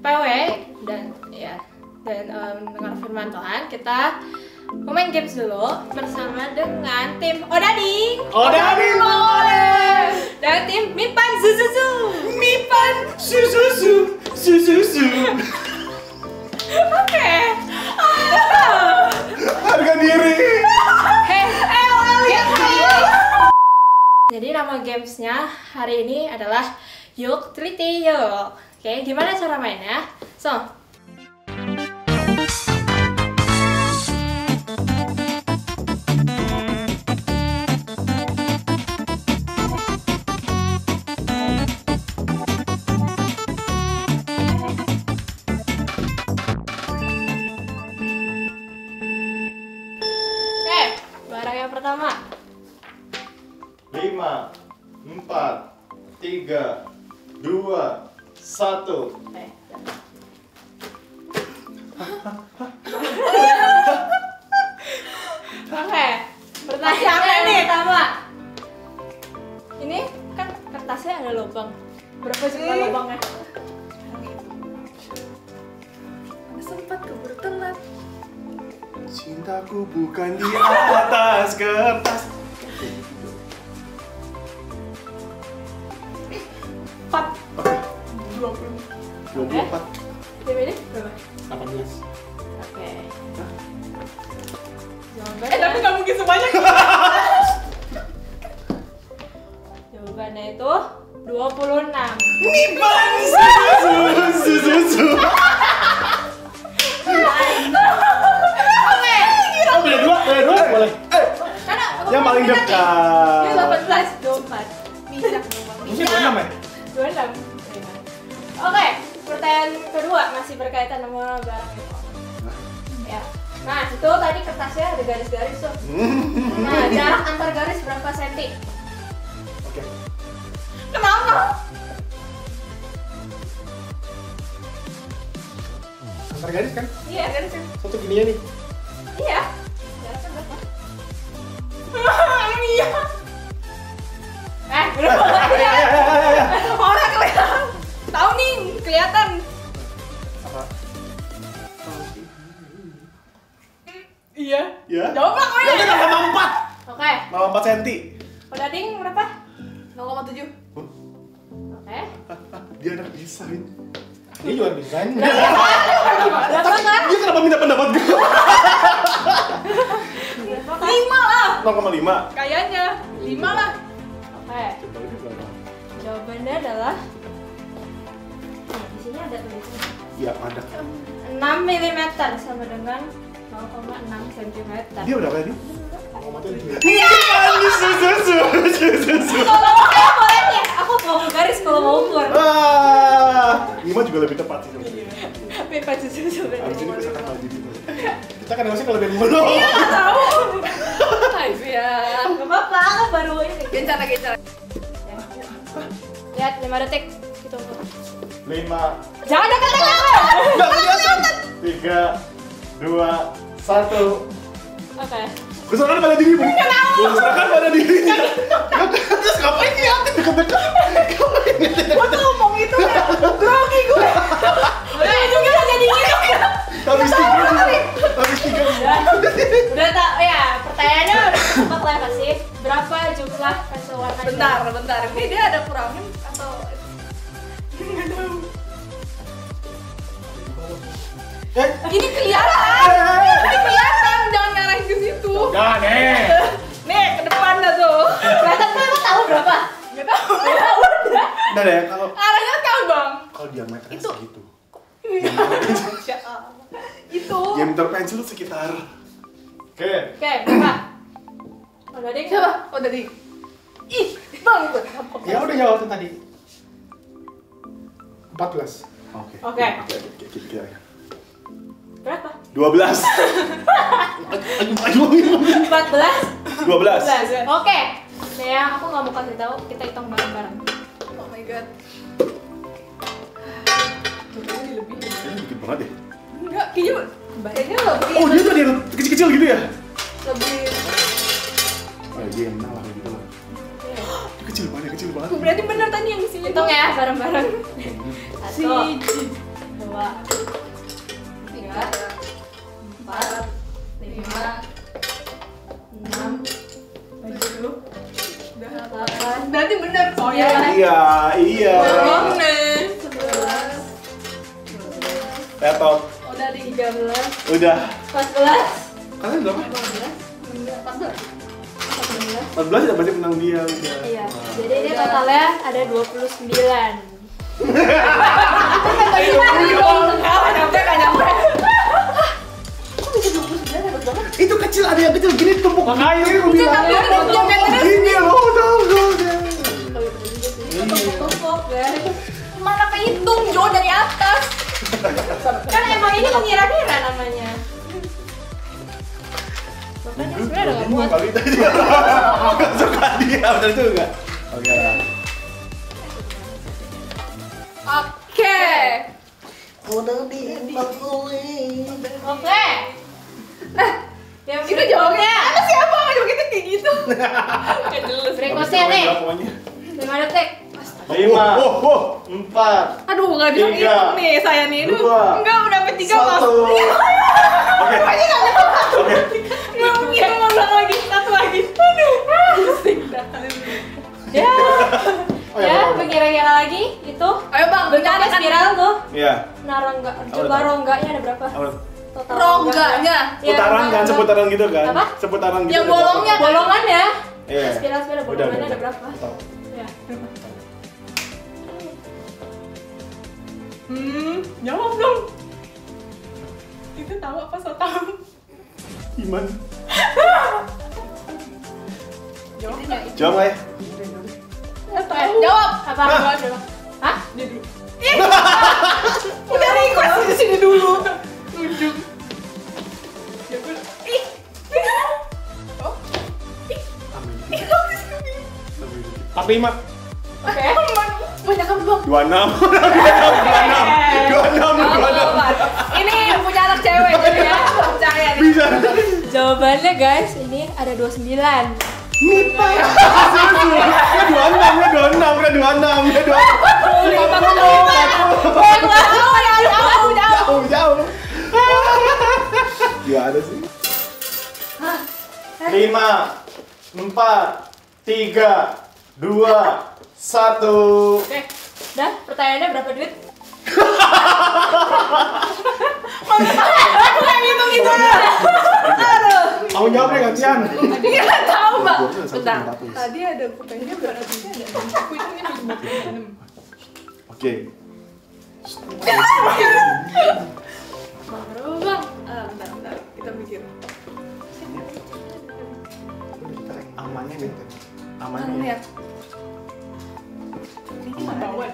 PW dan dengar firman Tuhan, kita main games dulu bersama dengan tim Odading dan tim Mipan Sususu. Oke. Harga diri. Jadi nama gamesnya hari ini adalah Yuk Teliti Yuk. Oke, gimana cara mainnya? Barang yang pertama. 5, 4, 3, 2, 1. Oke, pertanyaannya nih pertama. Ini kan kertasnya ada lubang. Berapa jumlah lubangnya? Sempat keburu telat. Cintaku bukan di atas kertas. 24. Tim ini berapa? 18. Oke. Jawabannya, Tapi nggak mungkin sebanyak. jawabannya itu 26. Mipan Sususu. Oh, beda dua boleh. Karena Yang paling dekat. Ini 18, 24. Bijak dong. Mesti 26 ya? 26. Oke, pertanyaan kedua masih berkaitan sama barang itu. Ya. Nah, itu tadi kertasnya ada garis-garis tuh. Nah, jarak antar garis berapa senti? Oke. Kenapa? Antar garis kan? Iya, garisnya. Satu gini ya nih. Iya. Jaraknya berapa? Iya. Berapa? Orang kelihatan. Tahu nih, kelihatan. Apa? Iya. Ya. Jawab lah kau Ya udah ya. nama 4. Oke. Nama 4 cm. Odading berapa? 0,7. Oke. Dia anak desain. Dia juga anak desain. Berapa kan? Dia kenapa minta pendapat gue? Berapa kan? 5 lah. 0,5. Kayaknya 5 lah. Oke. Coba ini berapa? Jawabannya adalah di sini ada tulisannya. Iya, ada. 6 mm sama dengan 0,6 cm. Dia berapa tadi? 0,7. Mipan Sususu. Boleh nih, aku mau garis kalau mau ukur. 5 juga lebih tepat sih sebenarnya. Mipan Sususu. Abis ini bisa kata lagi gitu. Kita kan harusnya kalau dari 5 doang. Iya, nggak tahu. Iya. Gak apa-apa, kan baru ini. Gencar. Lihat 5 detik. Kita ukur. 5. Jangan dekat-dekat. Enggak kelihatan. 3, 2, 1. Oke. Gue serahkan pada dirimu. Gue serahkan pada dirinya. Terus ngapain ngeliatin dekat-dekat? Ngapain ngeliatin Gua tuh ngomong itu ya. Grogi gue. Juga jadi gitu. Habis 3 Udah tak, ya pertanyaannya udah ketebak lah pasti. Berapa jumlah pensil warna? Bentar. Ini dia ada kurangin atau nggak tahu. Ini kelihatan. Jangan ngarahin ke situ. Udah nih. Nih, ke depan dah tuh. Kelihatan kan lo tahu berapa? Nggak tahu. Udah deh, kalau Arahnya tahu, Bang. diameternya Itu. segitu. Masya Allah. Itu. Diameter pensil tuh sekitar. Oke. Oke, berapa? Odading Siapa? Oh, tadi. Ih, Bang, buat apa? Ya udah jawabin tadi. 14. Oke. Oke. Kira-kira. Berapa? 12. Aduh. 14? 12. Oke. Nih ya, aku nggak mau kasih tahu, kita hitung bareng-bareng. Oh my god. Ini lebih. Ini dikit banget deh. Enggak, kayaknya lebih. Oh, dia tuh dia kecil-kecil gitu ya? Lebih. Oh, dia yang menang lah gitu lah. Dia kecil banget. Berarti benar tadi yang di sini. Hitung ya bareng-bareng. 1, Siji. 2, 3, 4, 5, 6, 7, 8. Berarti bener. Oh Iya. 11, Laptop. udah 13, Udah. 14, Kalian berapa? 14. 14 udah pasti menang dia udah. Iya. Jadi ini totalnya ada 29. Itu kecil, ada yang kecil gini tumpuk. Makanya aku bilang. Gini loh, udah. Tumpuk guys. Mana kehitung Jo dari atas. Kan emang ini mengira-ngira namanya. Makanya sebenarnya udah gak muat. Kali itu aja. Gak suka dia, bener juga. Oke lah. Oke. Oke. Yang Itu jawabnya. Apa siapa yang begitu kayak gitu? berikutnya nih. Pokoknya. 5 detik. 5, 4, Aduh, nggak bisa 3, ngitung nih saya nih. Aduh, 2, enggak udah sampai 3 mas. 1. Oke. Oke. Nggak mungkin ngulang lagi, satu lagi. Aduh, pusing dah. Ya. Oh, ya, Ya, apa-apa. kira-kira lagi itu. Ayo bang, Bentar ada spiral tuh. Iya. Nah, rongga, coba tahu? rongganya ada berapa? Apa? Total rongganya. Ya, Putaran kan, rongga. seputaran gitu kan? Apa? Seputaran gitu. Yang bolongnya kan? Bolongan ya? Iya. Spiral-spiral Udah, bolongannya udah. ada berapa? Tahu. Ya. Jawab dong. Itu tahu apa so tahu? Iman. Jawab. Jawab nggak ya? Jawab. Apa? Coba. Hah? Dia dulu. Udah request di sini dulu. Ujung. Ya gue. Ih. Oh. Tapi Mak. Oke. Banyak apa bang? 26. 26. Ini punya anak cewek jadi ya. Percaya nih. Bisa. Jawabannya guys, ini ada 29. Mipa. Udah 26. Jauh. Gimana sih? 5, 4, 3, 2, 1. Oke. Udah, pertanyaannya berapa duit? Mau jawab ya gantian. Dia nggak tahu mbak. Bentar. Bentar. Tadi ada pertanyaan berapa sih ada? Aku hitungin 56. Oke. Baru bang. Bentar. Kita mikir. Amannya nih. Lihat. Ini nggak tahu.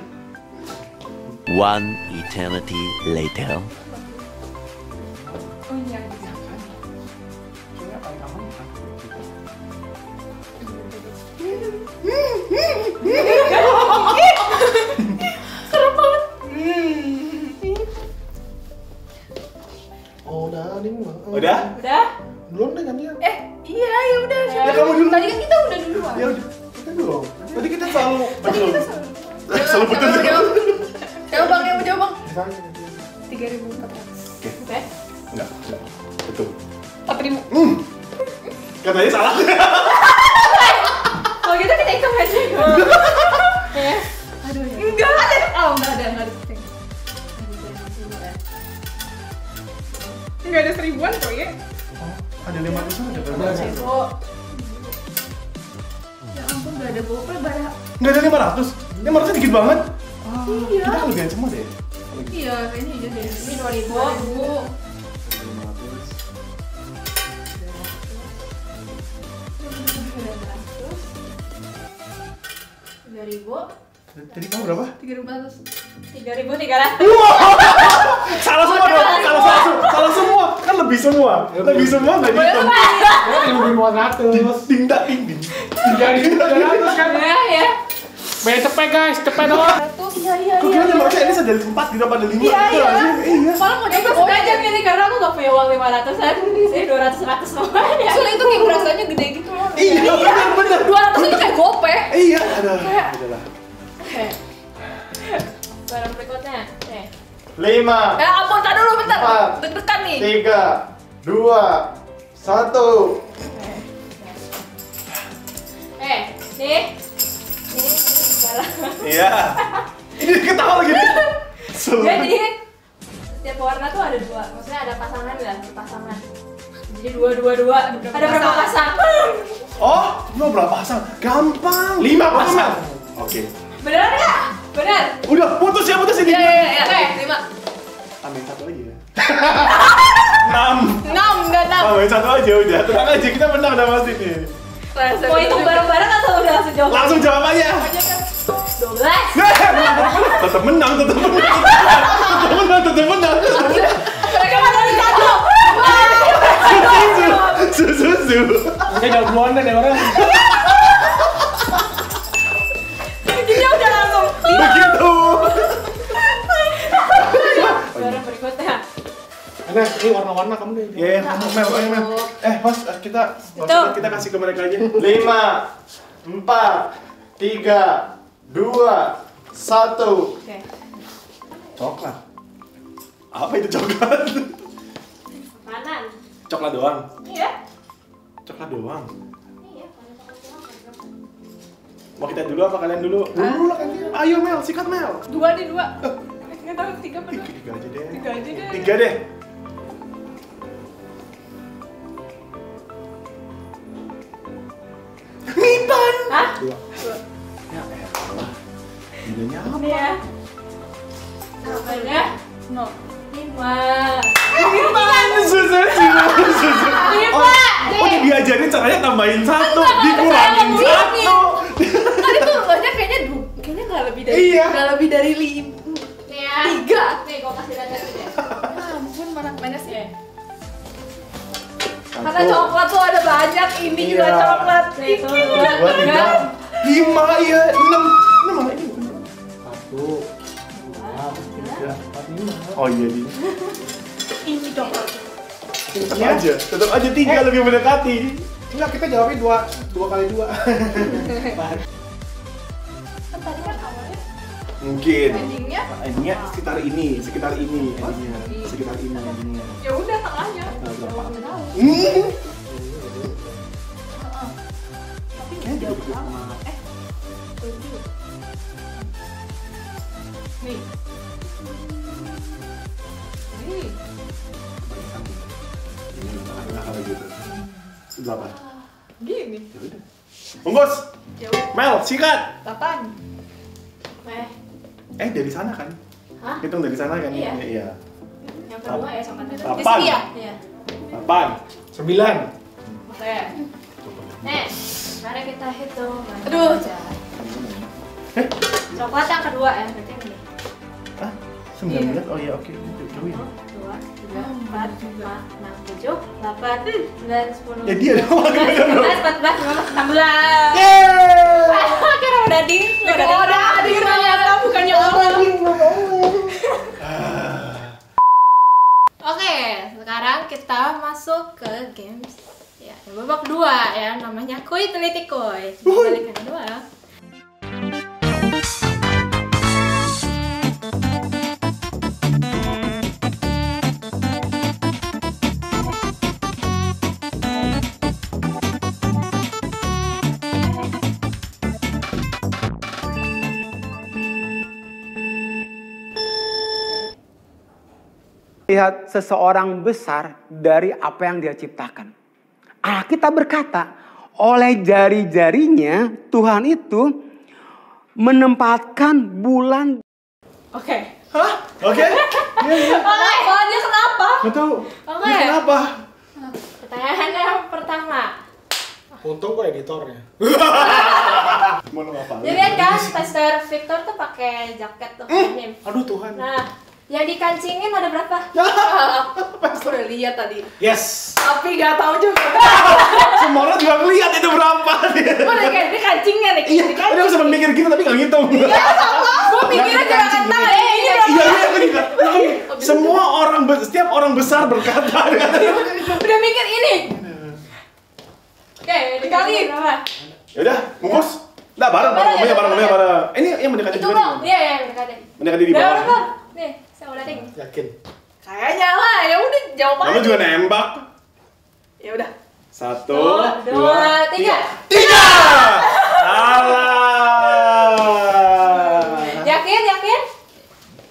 One eternity later. Oh iya. Serem banget. Udah? Udah? Belum deh gantian. Iya ya udah. Ya kamu dulu. Tadi kan kita udah duluan. Ya udah. Kita dulu. Tadi kita selalu betul. Selalu betul. Jawab bang, yang mau jawab bang. 3.400. Oke. Enggak. Betul. 4.000. Katanya salah. Kalau gitu kita hitung aja. Ya. Aduh ya. Enggak ada. Oh enggak ada setting. Enggak ada 1000-an kok ya. Ada 500-an ada berapa? Oh. Ya ampun enggak ada GoPay bara. Enggak ada 500. 500 dikit banget. Iya. Kita kelebihan semua deh. Iya, kayaknya iya deh. Ini 2000. 3.000. Jadi kamu berapa? 3.400. 3.300. Salah semua dong. Salah semua. Kan lebih semua enggak dihitung. 1.500. Ding dak ding ding. 3.300 kan? Ya. Bayar cepet guys, cepet dong. Iya. Kok kira harusnya ini ada 4 tidak pada 5. Iya. Iya. Malah mau Aku jawab sengaja milih karena aku gak punya uang 500-an. Saya 200-100 semuanya. Soalnya itu kayak berasanya gede gitu loh. Iya, benar. 200 itu kayak GoPay. Iya, ada. Udahlah. Oke. Barang berikutnya. Nih. 5, Ya ampun, tar dulu bentar. 4, Deg-degan nih. 3, 2, 1. Nih barang. Iya. Ini ketawa lagi nih. Jadi setiap warna tuh ada dua, maksudnya ada pasangan ya, pasangan. Jadi dua. Ada berapa pasang? Oh, mau berapa pasang? Gampang. 5 pasang. Oke. Beneran nggak? Bener. Udah putus ya, putus ini. Iya. Oke. 5. Ambil satu aja ya. 6. 6, enggak 6. Ambil satu aja udah. Tenang aja, kita menang udah pasti nih. Mau hitung bareng-bareng atau udah langsung jawab? Langsung jawab aja. 12. Tetap menang. Mereka mana di satu? Susu. Oke, jawab duluan deh orang. Dia udah langsung. Begitu. Barang berikutnya. Enak, ini warna-warna kamu deh. Ya, kamu Mel. Host, kita kasih ke mereka aja. 5, 4, 3, 2, 1. Oke. Coklat. Apa itu coklat? Kanan. Coklat doang. Iya. Coklat doang. Iya, kalau coklat doang. Mau kita dulu apa kalian dulu? Dulu lah kan. Ayo Mel, sikat Mel. 2 nih, 2. Enggak tahu 3 apa 2. 3 aja deh. 3 aja deh. 3 deh. Mipan. Hah? 2. Ya elah. Bedanya apa? Ini ya. Jawabannya No. 5. Susu. Oh, diajarin caranya tambahin 1, dikurangin 1. Tadi tuh banyak kayaknya enggak lebih dari Iya. enggak lebih dari 5. Nih ya. 3. Nih, gua kasih data deh. Ya ampun, mana sih? Oke. Karena coklat tuh ada banyak, ini juga Iya. coklat. Nih, tuh. 2, 3, 5, iya 6. 6 mana ini? 1, 2, 3, 4, 5. Oh iya di. Ini coklat. Tetap aja 3 lebih mendekati. Enggak, kita jawabnya 2 kali 2. Kan tadi kan awalnya Mungkin. endingnya Endingnya sekitar ini endingnya. Sekitar ini endingnya. ya udah tengahnya. Nah, berapa? Nggak tahu. Tapi Kayaknya jauh juga lama. Tujuh. Nih. Nih. Ini tengah-tengah kalau gitu. Berapa? Gini. Ya udah. Bungkus. Ya udah. Mel, sikat. 8. Dari sana kan? Hah? Hitung dari sana kan? Iya. Iya. Yang kedua ya coklatnya. Di 8. sini ya? Iya. 8. 9. Oke. Nih, mari kita hitung. Aduh. Coklat yang kedua ya, berarti yang ini. Hah? 9? Oh iya, oke. Jauhin. 2, 3, 4, 5, 6, 7, 8, 9, 10. Ya dia doang. 11, 14, 15, 16. Kira udah ding. Udah hadir ternyata bukannya orang. Oke, sekarang kita masuk ke games ya, yang babak kedua ya, namanya Kuy Teliti Kuy. Balikan kedua. Lihat seseorang besar dari apa yang dia ciptakan. Alkitab berkata, oleh jari-jarinya Tuhan itu menempatkan bulan. Oke. Hah? Oke? Iya. Kenapa? Dia kenapa? Nggak tahu. Oke. Ini kenapa? Pertanyaan yang pertama. Untung kok editornya. Mau lo apa? Jadi lihat kan, tester Victor tuh pakai jaket tuh denim. Aduh Tuhan. Nah, yang dikancingin ada berapa? Aku udah lihat tadi. Yes. Tapi nggak tahu juga. Semua orang juga ngeliat itu berapa. Mana kayak ini kancingnya nih. Iya, dia sempat mikir gitu tapi nggak ngitung. Gue mikirnya gerakan tangan ini berapa? Iya, aku juga. Semua orang, setiap orang besar berkata. Udah mikir ini. Oke, dikali berapa? Yaudah, bungkus. Nah, bareng. Ini yang mendekati Itu juga dong. nih. Iya, yang dekatnya. Mendekati di Udah bawah. berapa? Nih, Saya udah ding. Yakin? Kayaknya lah, ya udah jawab Kamu aja. juga nembak. Ya udah. 1, 2, 3. 3. Salah. Yakin?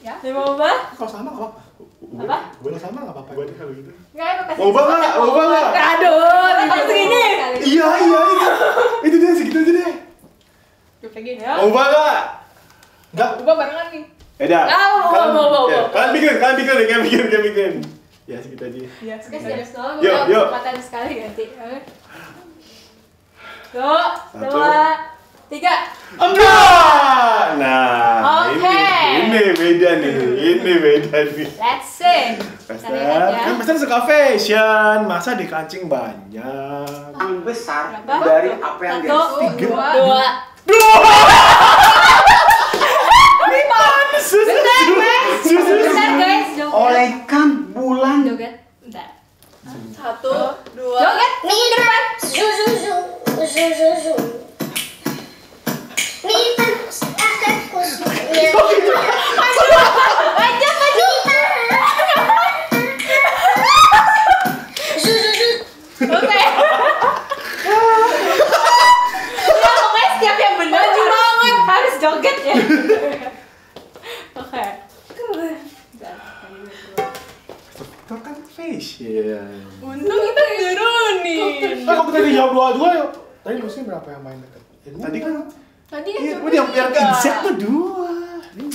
Ya. Mau ubah? Kalau sama nggak apa-apa. Apa? Gue sama nggak apa-apa. Gue kalau gitu. Enggak, aku kasih. Mau ubah nggak? Mau ubah nggak? Aduh, Kalau segini. Iya. Itu deh, segitu aja deh. Gue pengen Ya. Mau ubah nggak? Nggak. ubah barengan nih. Eda. Mau. Kalian bikin. Ya, segitu aja. Iya, Oke, siap. Yuk. Kesempatan sekali ganti. 2, 1. 2, 3. Enggak. Nah, Oke. ini beda nih. Let's see. Kita lihat ya. Kan Pastor suka fashion, masa dikancing banyak. Yang besar Berapa? dari apa yang dia 1, 2. Bentar guys, joget. olehkan bulan. Joget. Bentar. 1, 2. Joget. Ke depan. Oke. Ya pokoknya setiap yang benar banget harus joget ya. Oke. Itu kan fashion. Untung kita turunin. Kalau kita dijawab dua-dua ya. Tadi Lucy berapa yang main deket? Tadi kan Tadi iya, kan udah biar tiga. exact tuh 2.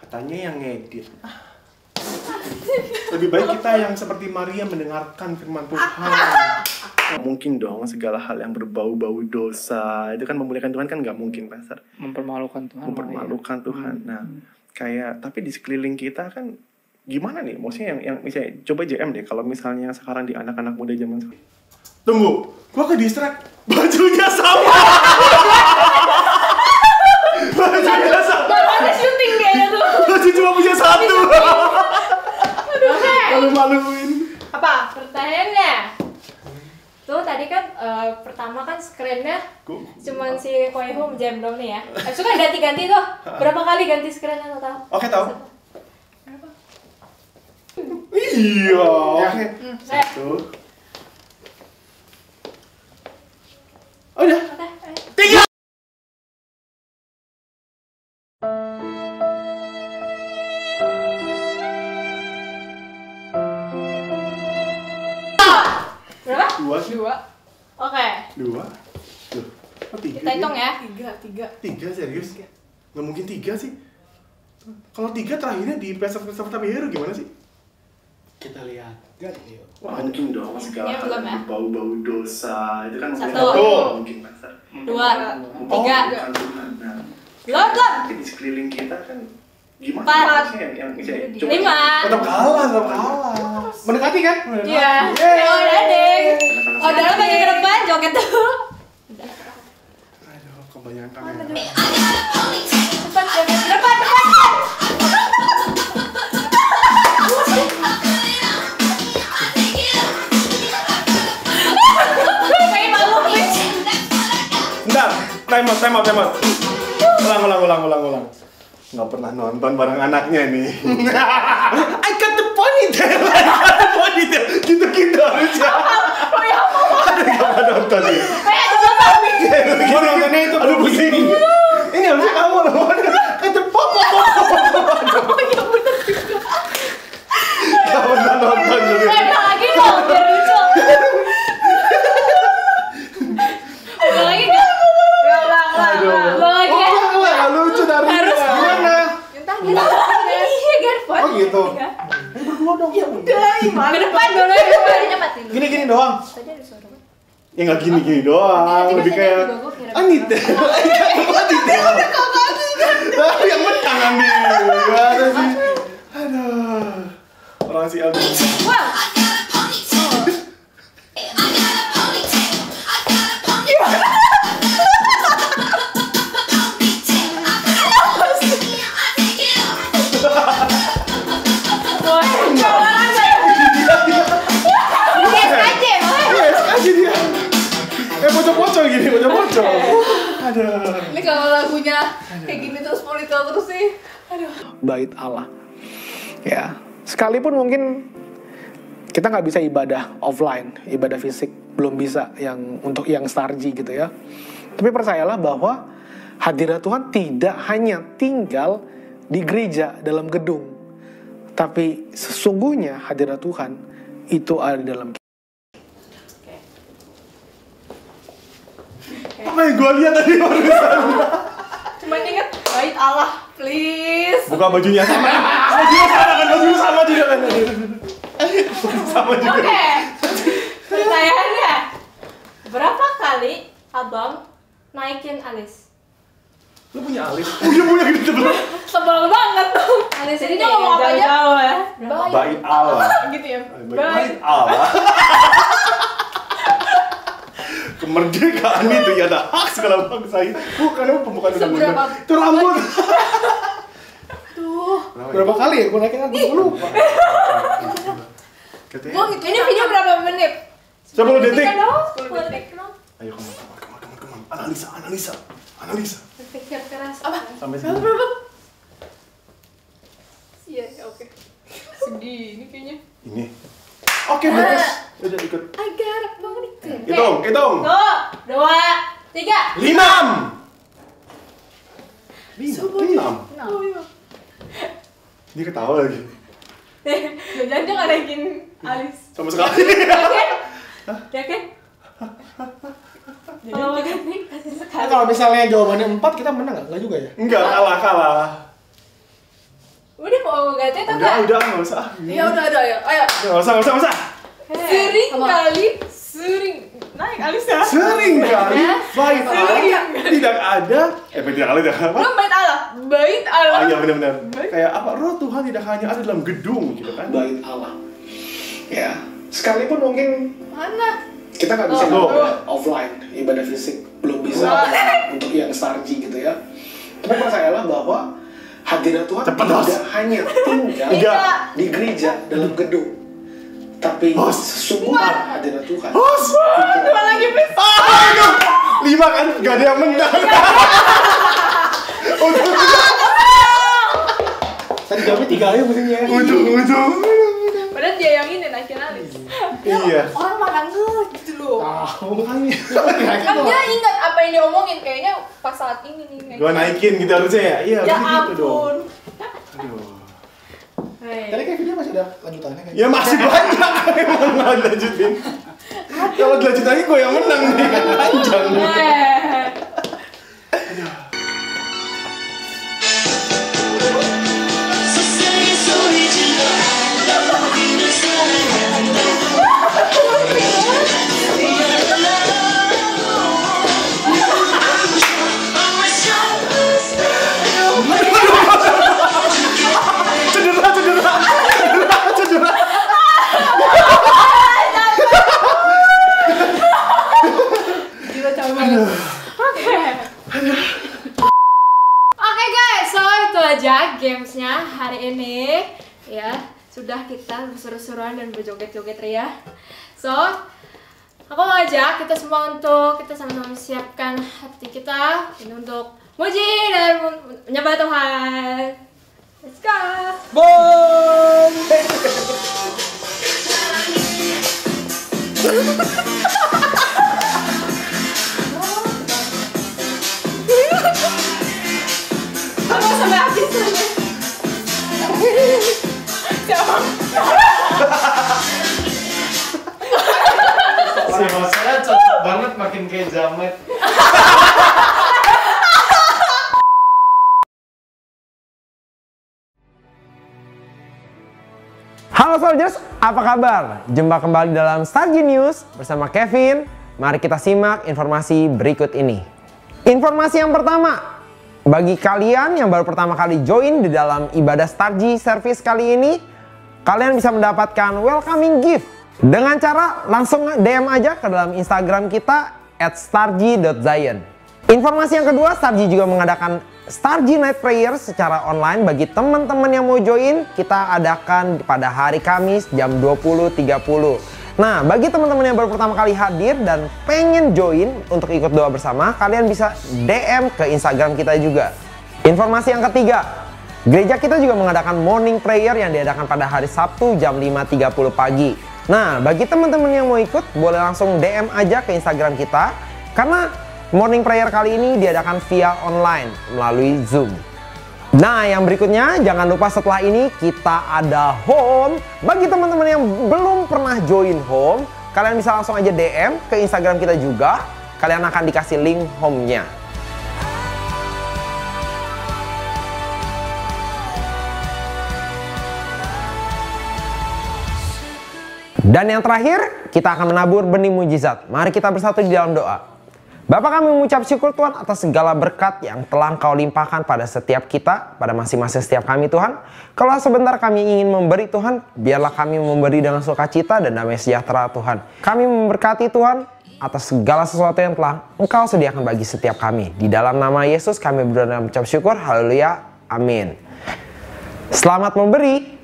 Katanya yang ngedit. Lebih baik kita yang seperti Maria mendengarkan firman Tuhan. Nggak mungkin dong segala hal yang berbau-bau dosa. Itu kan memuliakan Tuhan kan nggak mungkin, Pastor. Mempermalukan Tuhan. Mempermalukan Tuhan. Nah, kayak tapi di sekeliling kita kan gimana nih? Maksudnya yang misalnya coba JM deh kalau misalnya sekarang di anak-anak muda zaman sekarang. Tunggu, gua ke distract. Bajunya sama. Bajunya sama. Baru ada syuting kayaknya tuh. Baju cuma punya 1. Oke. Malu-maluin. Apa pertanyaannya? Tuh tadi kan pertama kan screen-nya cuman si Koihum jam dong nih ya. Habis itu kan ganti-ganti tuh. Berapa kali ganti screen-nya total? Oke, tahu. Iya, oke. Saya. 1. Oh, udah. Oke. 3. Berapa? 2 sih. 2. Oke. 2. Tuh. Oh, 3. Kita hitung ya. 3. 3 serius? Nggak mungkin 3 sih. Kalau 3 terakhirnya di pesta Hero gimana sih? Kita lihat. Ganti yuk. Wah, mungkin dong segala Ini hal belum ya? yang bau-bau dosa. Itu kan mungkin 1. mungkin Pastor. 2, 3. Bukan Tuhan. Nah, Belum. tapi di sekeliling kita kan gimana 4. sih yang misalnya 5. tetap kalah. Mendekati kan? Iya. Oh, udah deh. Oh, udah maju ke depan, joget tuh. Aduh, kebanyakan kamera. Cepat joget ke depan. Kayak malu nih. Bentar, time out. Ulang. Nggak pernah nonton bareng anaknya nih. I got the ponytail. Gitu harusnya. Oh ya, Nggak pernah nonton nih. kayak coba. Gue nontonnya itu, aduh pusing. Ini harusnya kamu loh. Kan cepop. Nggak pernah nonton dulu. Ulang lagi dong, biar lucu. Ulang lagi nggak? Ulang lagi ya? Nggak lucu dari Harus. gimana? Iya, Garfon. Oh gitu. Iya. Berdua dong. Ya Udah, gimana? Ke depan dulu ya, suaranya mati dulu. Gini doang. Tadi ada suara apa? Ya nggak gini doang. Lebih kayak Anita. Yang menang ambil. Gimana sih? Aduh. Orang si Aldi. Wow. Bocor gini, bocor. Aduh. Ini kalau lagunya kayak gini terus monitor terus sih. Aduh. Bait Allah. Ya, sekalipun mungkin kita nggak bisa ibadah offline, ibadah fisik belum bisa yang untuk yang Starji gitu ya. Tapi percayalah bahwa hadirat Tuhan tidak hanya tinggal di gereja dalam gedung, tapi sesungguhnya hadirat Tuhan itu ada di dalam. Apa yang gue lihat tadi barusan? Cuma inget bait Allah, please. Buka bajunya sama. Bajunya sama kan? Bajunya sama juga kan? Sama juga. Oke. Pertanyaannya, berapa kali abang naikin alis? Lu punya alis? Punya gitu tuh. Sebel banget tuh. Alis Jadi ini dia ngomong apa aja? jauh-jauh ya. Bait Allah. Gitu ya. Bait Allah. Kemerdekaan itu ya ada hak segala bangsa itu. Bukan pembukaan undang-undang. Itu rambut. Tuh. Berapa kali ya gue naikin? Gue lupa. Gua gitu. Ini video berapa menit? 10 detik. 10 detik. Ayo kemana. Analisa. Berpikir keras. Apa? Sampai sini. Iya, oke. Segini kayaknya. Ini. Oke, bagus. Udah ikut. I got it, bangun itu. Hitung. 1, 2, 3. 5. 6. Oh iya. Dia ketawa lagi. Jangan dia nggak naikin alis. Sama sekali. Yakin? Kalau mau ganti, kasih sekali. Kalau misalnya jawabannya 4 kita menang nggak juga ya? Enggak, kalah. Udah mau ganti atau Udah, enggak? enggak usah. Iya udah ayo. Enggak usah. Sering naik alisnya. Sering kali bait Allah tidak ada. Tidak ada apa? Belum bait Allah. Bait Allah. Ah iya benar. Kayak apa? Roh Tuhan tidak hanya ada dalam gedung gitu kan? Bait Allah. Ya, sekalipun mungkin Mana? kita nggak bisa Oh. ibadah offline, ibadah fisik belum bisa untuk yang Starji gitu ya. Tapi percayalah bahwa hadirat Tuhan Cepet, tidak Bos. hanya tinggal Enggak. di gereja dalam gedung, tapi Bos. sesungguhnya hadirat Tuhan. Bos, Dua lagi please. aduh, 5 kan? Gak ada yang menang. Tadi jawabnya 3 aja mestinya. Ujung. Padahal dia yang ini naikin alis. Iya. Orang makan gitu loh. Tahu makanya. Kan dia ingat apa yang diomongin kayaknya pas saat ini nih. Gua naikin gitu harusnya ya? Iya, Ya begitu dong. ampun. Aduh. Tadi kayak video masih ada lanjutannya kan? Ya masih banyak emang nggak lanjutin. Kalau dilanjutannya gue yang menang nih kan panjang. Cedera. Gila capek banget. Oke guys, so itu aja gamesnya hari ini. Ya, sudah kita berseru-seruan dan berjoget-joget ria. So, aku mau ajak kita semua untuk kita sama-sama siapkan hati kita ini untuk muji dan menyembah Tuhan. Let's go. Aku sampai habis aja. Siapa? Saya cocok banget makin kayak Jamet. Halo Soldiers, apa kabar? Jumpa kembali dalam Starji News bersama Kevin. Mari kita simak informasi berikut ini. Informasi yang pertama, bagi kalian yang baru pertama kali join di dalam ibadah Starji Service kali ini, kalian bisa mendapatkan welcoming gift dengan cara langsung DM aja ke dalam Instagram kita @starji.zion. Informasi yang kedua, Starji juga mengadakan Starji Night Prayer secara online bagi teman-teman yang mau join. Kita adakan pada hari Kamis jam 20.30. Nah, bagi teman-teman yang baru pertama kali hadir dan pengen join untuk ikut doa bersama, kalian bisa DM ke Instagram kita juga. Informasi yang ketiga, Gereja kita juga mengadakan morning prayer yang diadakan pada hari Sabtu jam 5.30 pagi. Nah, bagi teman-teman yang mau ikut, boleh langsung DM aja ke Instagram kita. Karena morning prayer kali ini diadakan via online melalui Zoom. Nah, yang berikutnya, jangan lupa setelah ini kita ada home. Bagi teman-teman yang belum pernah join home, kalian bisa langsung aja DM ke Instagram kita juga. Kalian akan dikasih link home-nya. Dan yang terakhir, kita akan menabur benih mujizat. Mari kita bersatu di dalam doa. Bapa, kami mengucap syukur Tuhan atas segala berkat yang telah Engkau limpahkan pada setiap kita, pada masing-masing setiap kami Tuhan. Kalau sebentar kami ingin memberi Tuhan, biarlah kami memberi dengan sukacita dan damai sejahtera Tuhan. Kami memberkati Tuhan atas segala sesuatu yang telah Engkau sediakan bagi setiap kami. Di dalam nama Yesus kami berdoa dan mengucap syukur. Haleluya. Amin. Selamat memberi.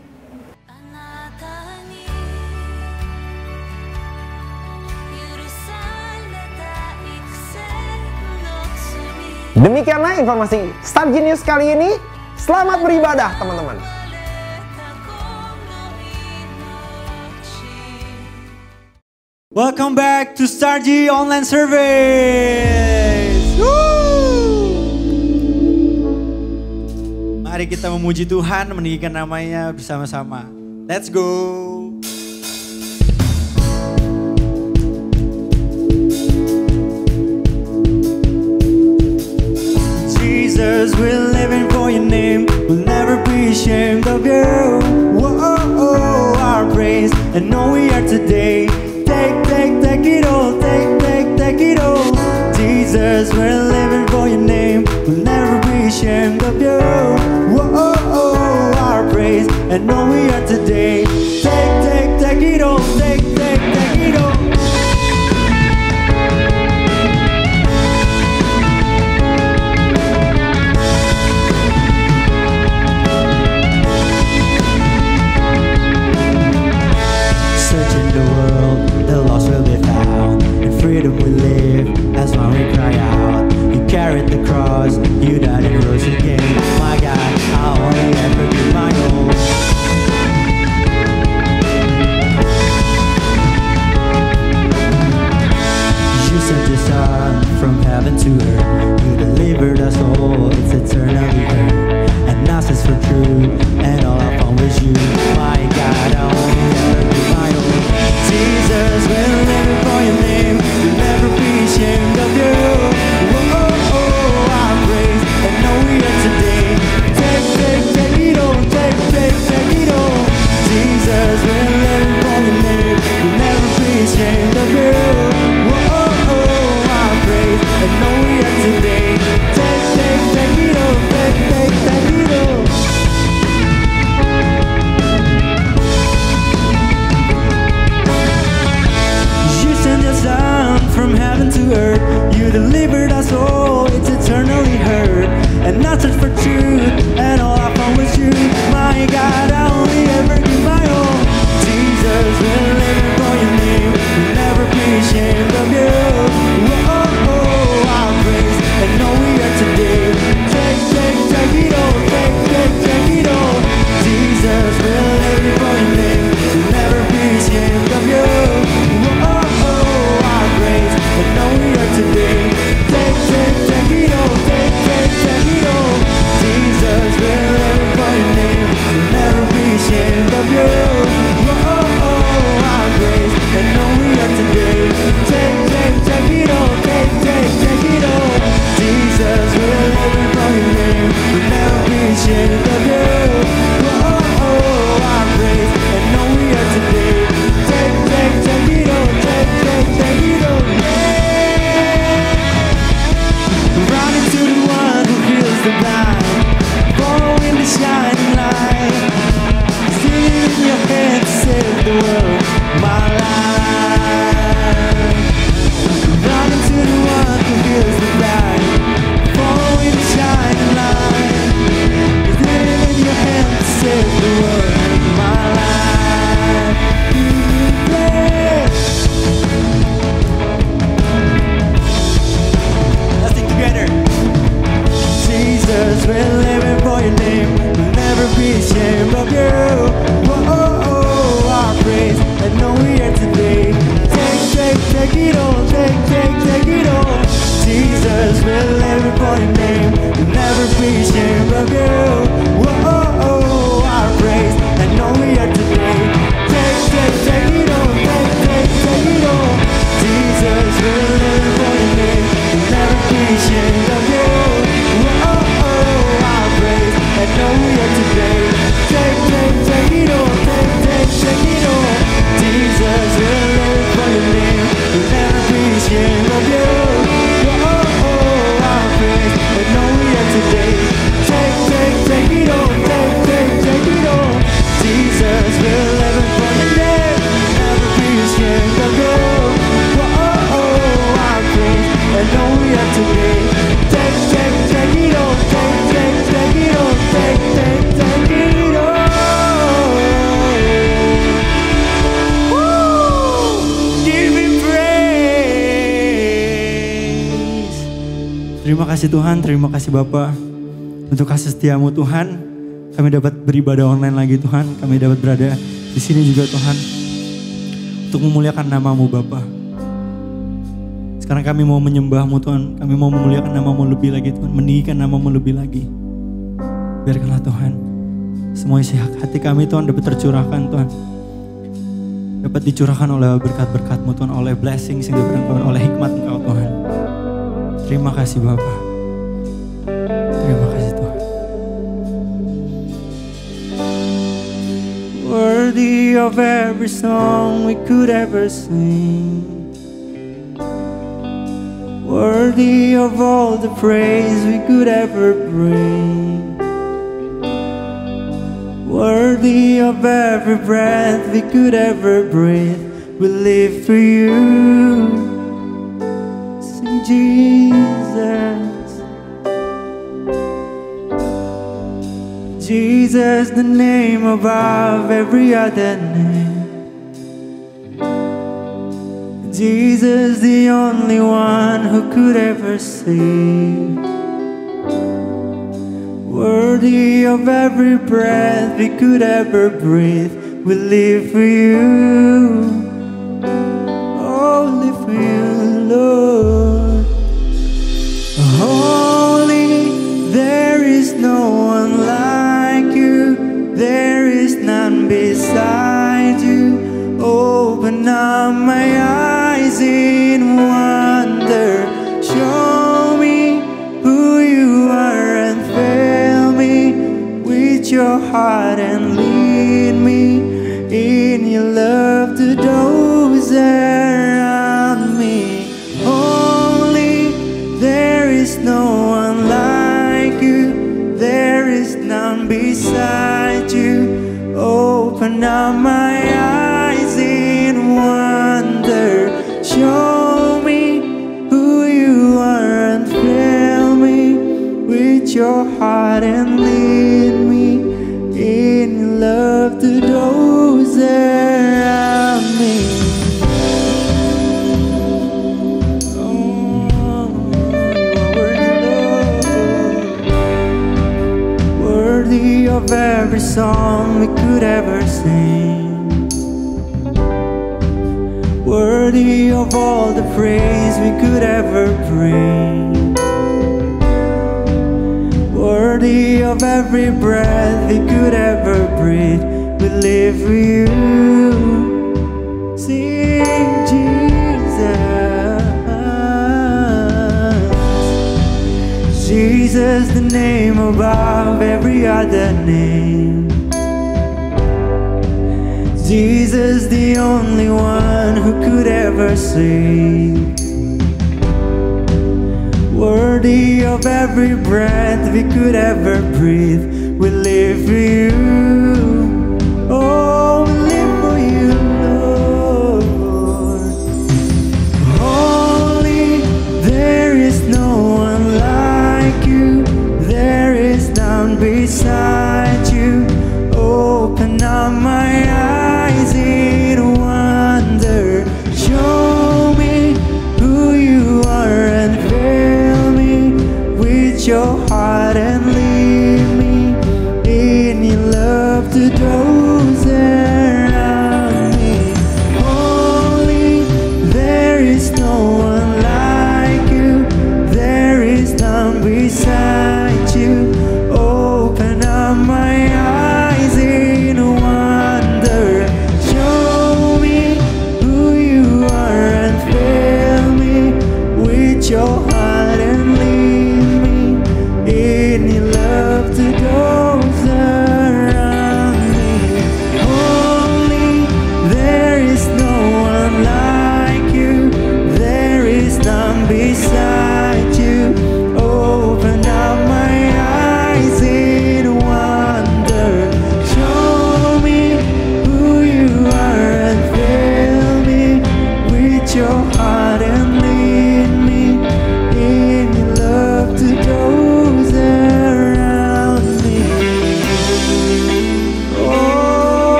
Demikianlah informasi Star Genius kali ini. Selamat beribadah teman-teman. Welcome back to Star G Online Service. Mari kita memuji Tuhan, meninggikan namanya bersama-sama. Let's go. Jesus, we're living for your name. We'll never be ashamed of you. Whoa, our praise and all we are today. Take it all. Take it all. Jesus, we're living for your name. We'll never be ashamed of you. Whoa, our praise and all we are today. Take it all. Take it all. Freedom we live, as long we cry out. You carried the cross, you died and rose again. My God, I'll only ever be my own. You sent your son from heaven to earth. You delivered us all, it's eternally earned. And now says for truth, and all I found was you. My God, I'll only ever be my own. Jesus, we're living for your name. We'll never be ashamed of you. Whoa, our praise and all we are today. Take it all. Take it all. Jesus, we're living for your name. We'll never be ashamed of you. Whoa, our praise and all we are today. Take it all. Take it all. From heaven to earth, you delivered us all, it's eternally heard. And I searched for truth, and all I found was you. My God, I only ever give my all. Jesus, we're living for your name. We'll never be ashamed of you. Whoa, our praise, and all we are today. Take it all. Take it all. Jesus, we're living for your name. We'll never be ashamed of you. Whoa, our praise, and all we are today. Terima kasih Tuhan, terima kasih Bapa untuk kasih setiamu Tuhan. Kami dapat beribadah online lagi Tuhan. Kami dapat berada di sini juga Tuhan untuk memuliakan namamu Bapa. Sekarang kami mau menyembahmu Tuhan. Kami mau memuliakan namamu lebih lagi Tuhan. Meninggikan namamu lebih lagi. Biarkanlah Tuhan semua isi hati kami Tuhan dapat tercurahkan Tuhan. Dapat dicurahkan oleh berkat-berkat-Mu Tuhan. Oleh blessings yang diberikan oleh hikmat Engkau Tuhan. Terima kasih Bapa. Terima kasih Tuhan. Worthy of every song we could ever sing. Worthy of all the praise we could ever bring. Worthy of every breath we could ever breathe. We live for you. Sing Jesus. Jesus, the name above every other name. Jesus, the only one who could ever save. Worthy of every breath we could ever breathe. We live for you. Oh, live for you, Lord. Holy, there is no one like you. There is none beside you. Open up my eyes in wonder. Show me who you are and fill me with your heart and lead me in your love to those around me. Holy, there is no one like you. There is none beside you. Open up my eyes in wonder. Show me who you are and fill me with your heart and lead me in your love to those around me. Oh, worthy of every song we could ever sing. Worthy of all the praise we could ever bring. Worthy of every breath we could ever breathe. We live for you. Sing Jesus. Jesus, the name above every other name. Jesus, the only one who could ever save. Worthy of every breath we could ever breathe. We live for you. Oh, we live for you, Lord. Holy, there is no one like you. There is none beside you. Open up my eyes in wonder. Show me who you are and fill me with your heart and lead me in your love to those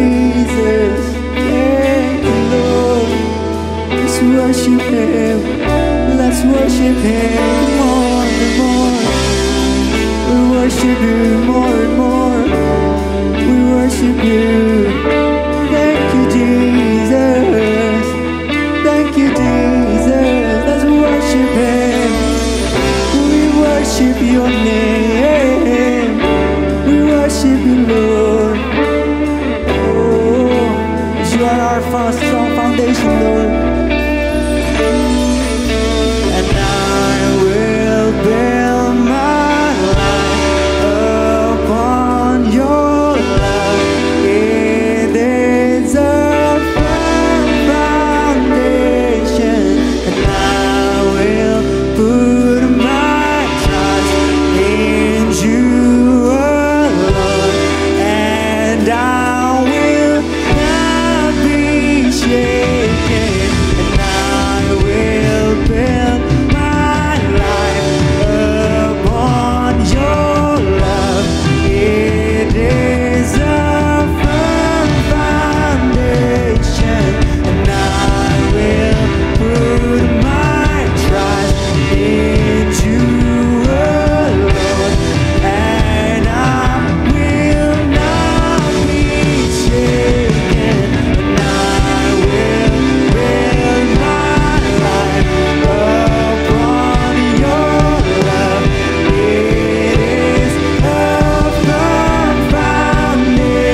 Jesus. Thank you, Lord. Let's worship Him. Let's worship Him more and more. We worship You more and more. We worship You. Thank You, Jesus. Thank You, Jesus. Let's worship Him. We worship Your name. We worship You, Lord. Oh, You are our first strong foundation, Lord. And I will build my life upon Your love. It is a firm foundation, and I will put my trust in You alone, and I will not be shaken, and I will build my life upon Your love. It is a firm foundation, and I will put my trust in You alone, and I will not be shaken, and I will build my life upon Your love. It is a firm foundation,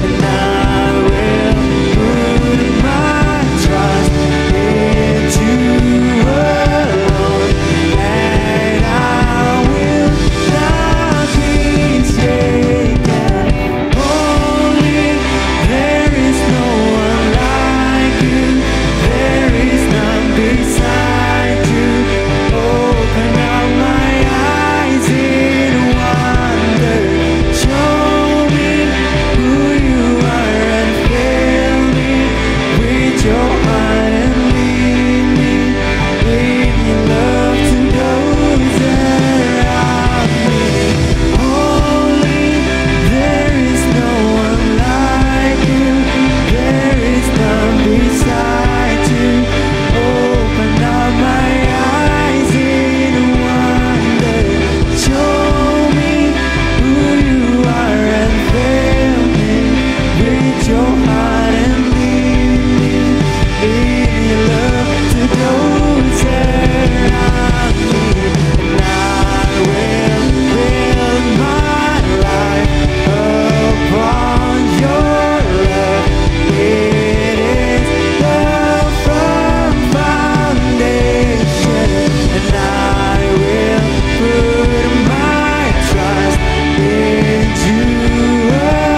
and I will put my trust in You alone, and I will not be shaken. Holy, there is no one like You. There is none beside You. Open up my eyes in wonder. Show me who You are and fill me with Your heart and lead me in Your love to those around me. Holy, there is no one like You. There is none beside You. Open up my eyes in wonder. Show me who You are and fill me with Your heart and lead me in Your love to those around me. And I will build my life upon Your love. It is the firm foundation, and I will put my trust in You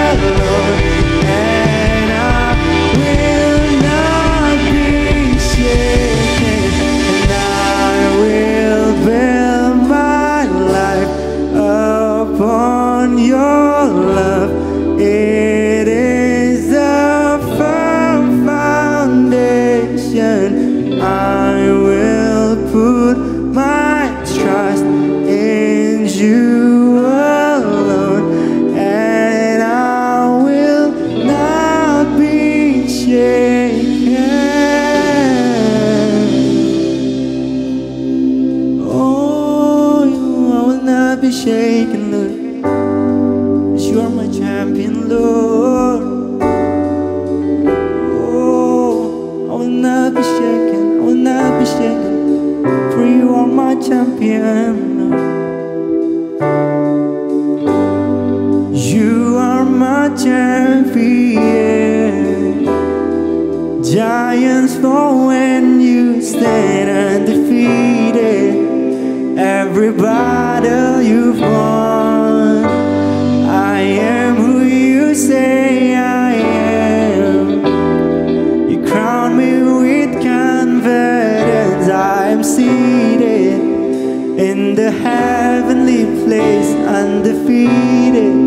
alone, and I will not be shaken, and I will build my life upon Your love. It is a firm foundation. I will put my trust in You alone, and I will not be shaken. Oh, I will not be shaken, Lord. 'Cause You are my champion, Lord. Oh, I will not be shaken. I will not be shaken. For You are my champion, Lord. You are my champion. Giants fall when You stand undefeated. Every battle You've won. I am who You say I am. You crown me with confidence. I am seated in the heavenly place, undefeated,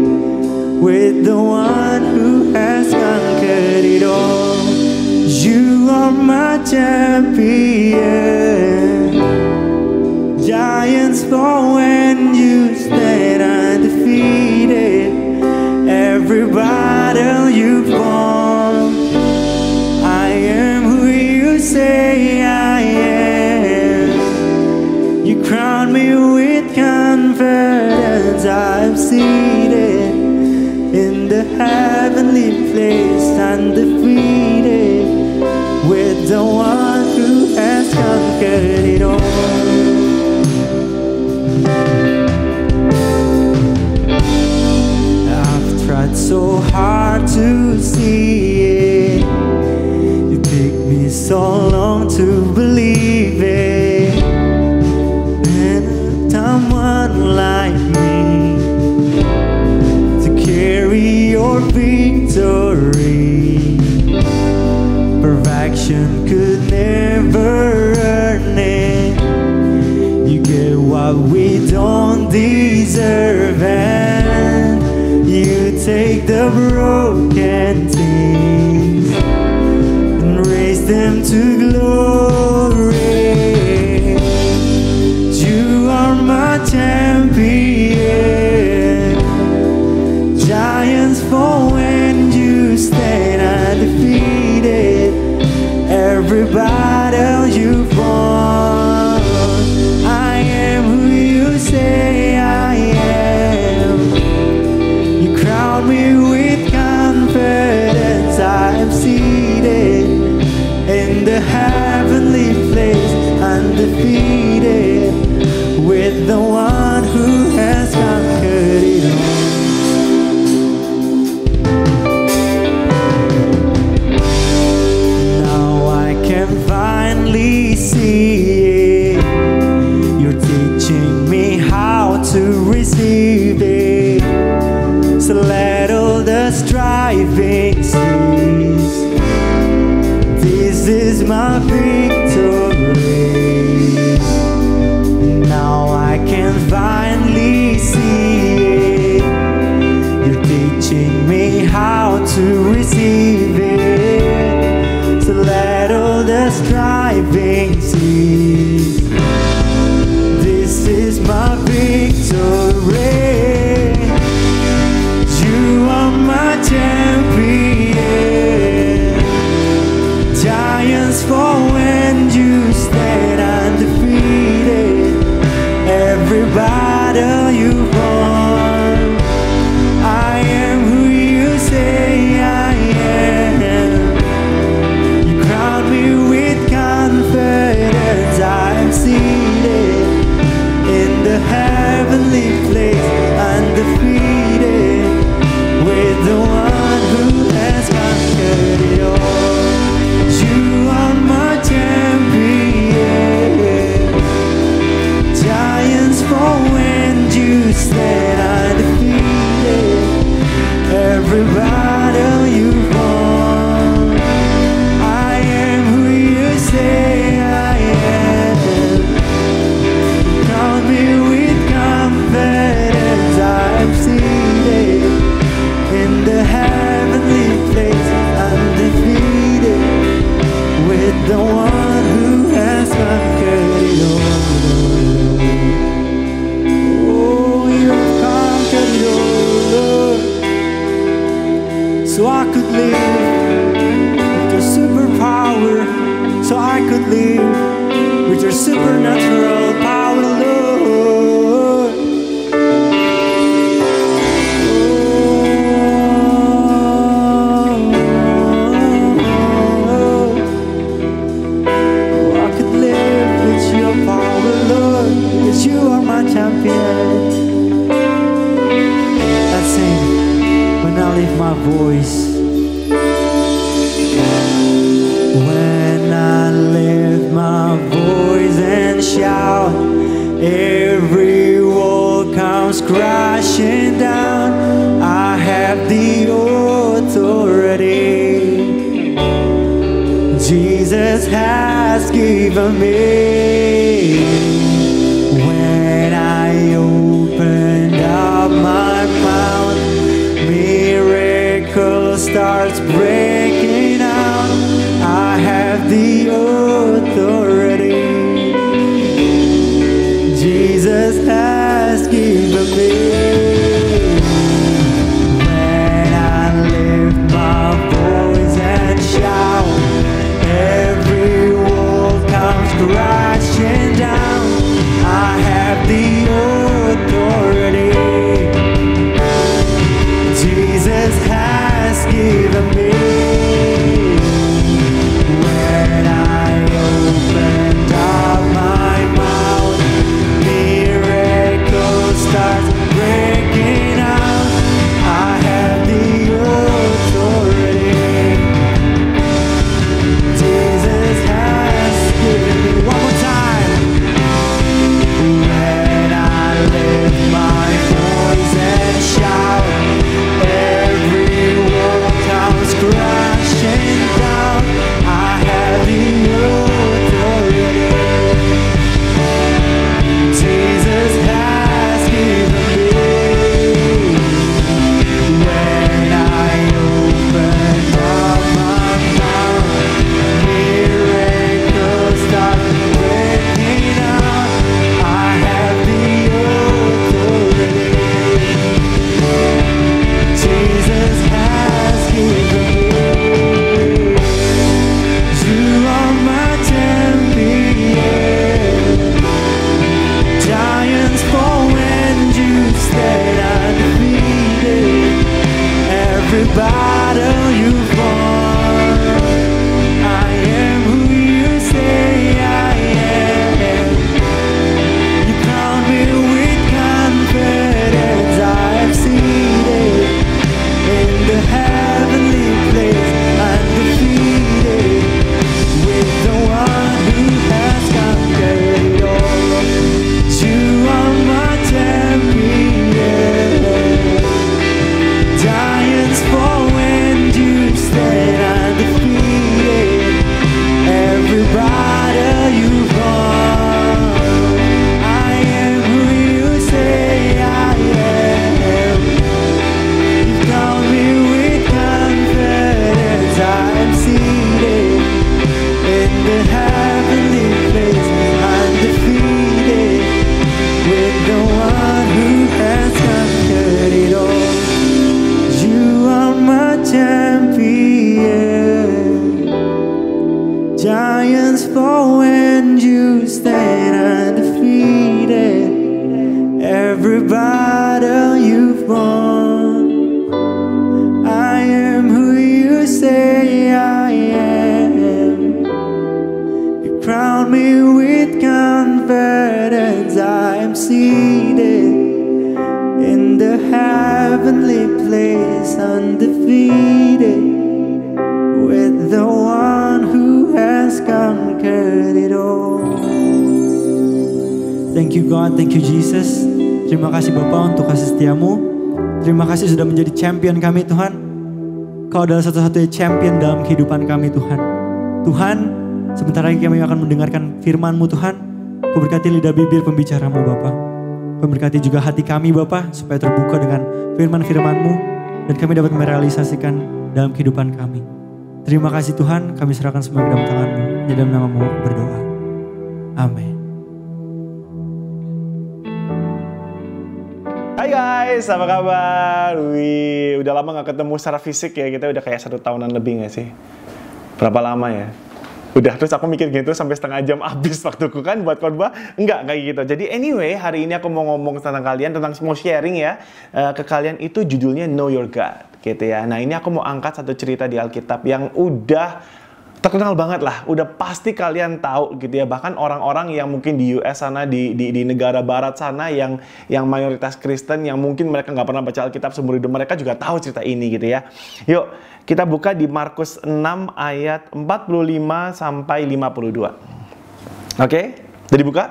with the One who has conquered it all. You are my champion. Giants fall when You stand undefeated. Every battle You you want. I am who you say I am. You crown me with confidence. I'm seated in the heavenly place, undefeated, with the one who has conquered it all. I've tried so hard to see it. It took me so long to believe it. And someone like me to carry your victory. Perfection could never earn it. You get what we don't deserve, and you take the broken things and raise them to glory. You are my champion. Giants fall when you stand undefeated. Every battle you've won. I am who you say I am. You crown me with confidence. I'm seated in the heavenly place, undefeated, with the one who has conquered it all. Finally see it. You're teaching me how to receive it. So let all the striving cease. This is my victory. Now I can finally see it. You're teaching me how to receive it. So let all the striving cease. This is my victory. You are my champion. Giants fall when you stand undefeated. Every battle you won. I am who you say I am. Crown me with confidence. I'm seated in the heavenly place, undefeated, with the one who has conquered it all. You are my champion. Giants fall when you stand undefeated. Every battle you've won. I am who you say I am. Crown me with confidence. I'm seated in the heavenly place, undefeated, with the one who has conquered it all. Oh, you've conquered it all, Lord. So I could live with your superpower, so I could live with your supernatural power, Lord. Oh, I could live with your power, Lord, because you are my champion. Let's sing when I lift my voice. When I lift my voice and shout, every wall comes crashing down. I have the authority Jesus has given me. When I open up my mouth, miracles starts breaking out. I have the authority Jesus has given me. When I lift my battle you've won. I am who you say I am. You crown me with confidence. I am seated in the heavenly place, undefeated, with the one who has conquered it all. Thank you God, thank you Jesus. Terima kasih Bapa untuk kasih setiamu. Terima kasih sudah menjadi champion kami Tuhan. Kau adalah satu-satunya champion dalam kehidupan kami Tuhan. Tuhan, sebentar lagi kami akan mendengarkan firman-Mu Tuhan. Kau berkati lidah bibir pembicaramu Bapa. Kau berkati juga hati kami Bapa, supaya terbuka dengan firman-firman-Mu, dan kami dapat merealisasikan dalam kehidupan kami. Terima kasih Tuhan, kami serahkan semua ke dalam tangan-Mu. Di dalam nama-Mu aku berdoa. Amin. Hai guys, apa kabar? Wih, udah lama gak ketemu secara fisik ya. Kita udah kayak 1 tahunan lebih gak sih? Berapa lama ya? Udah, terus aku mikir gitu sampai setengah jam habis waktuku kan buat khotbah. Enggak, kayak gitu. Jadi anyway, hari ini aku mau ngomong tentang kalian, mau sharing ya ke kalian. Itu judulnya Know Your God, gitu ya. Nah, ini aku mau angkat satu cerita di Alkitab yang udah terkenal banget lah, udah pasti kalian tahu gitu ya. Bahkan orang-orang yang mungkin di US sana, di negara barat sana yang mayoritas Kristen, yang mungkin mereka nggak pernah baca Alkitab seumur hidup mereka juga tahu cerita ini gitu ya. Yuk, kita buka di Markus 6 ayat 45 sampai 52. Oke, udah dibuka?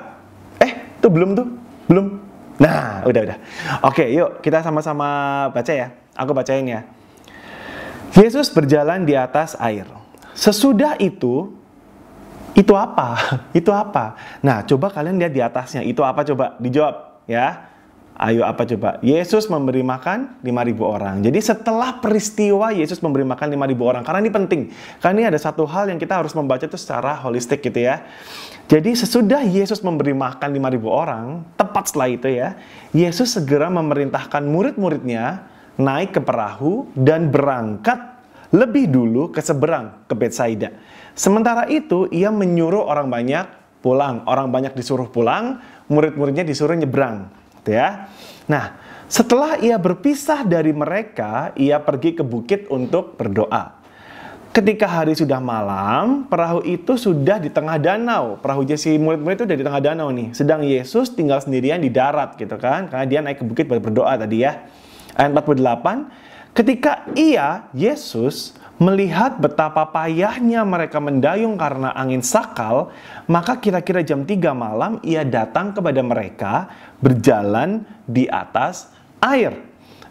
Tuh belum tuh? Belum? Nah, udah. Oke, yuk kita sama-sama baca ya. Aku bacain ya. Yesus berjalan di atas air. Sesudah itu apa? Itu apa? Nah, coba kalian lihat di atasnya. Itu apa coba? Dijawab ya. Ayo apa coba? Yesus memberi makan 5.000 orang. Jadi setelah peristiwa Yesus memberi makan 5.000 orang. Karena ini penting. Karena ini ada satu hal yang kita harus membaca itu secara holistik gitu ya. Jadi sesudah Yesus memberi makan 5.000 orang, tepat setelah itu ya, Yesus segera memerintahkan murid-muridnya naik ke perahu dan berangkat lebih dulu ke seberang, ke Betsaida. Sementara itu, ia menyuruh orang banyak pulang. Orang banyak disuruh pulang, murid-muridnya disuruh nyebrang. Gitu ya. Nah, setelah ia berpisah dari mereka, ia pergi ke bukit untuk berdoa. Ketika hari sudah malam, perahu itu sudah di tengah danau. Perahu si murid-murid itu sudah di tengah danau nih. Sedang Yesus tinggal sendirian di darat gitu kan. Karena dia naik ke bukit buat berdoa tadi ya. Ayat 48. Ketika Yesus, melihat betapa payahnya mereka mendayung karena angin sakal, maka kira-kira jam 3 malam ia datang kepada mereka berjalan di atas air.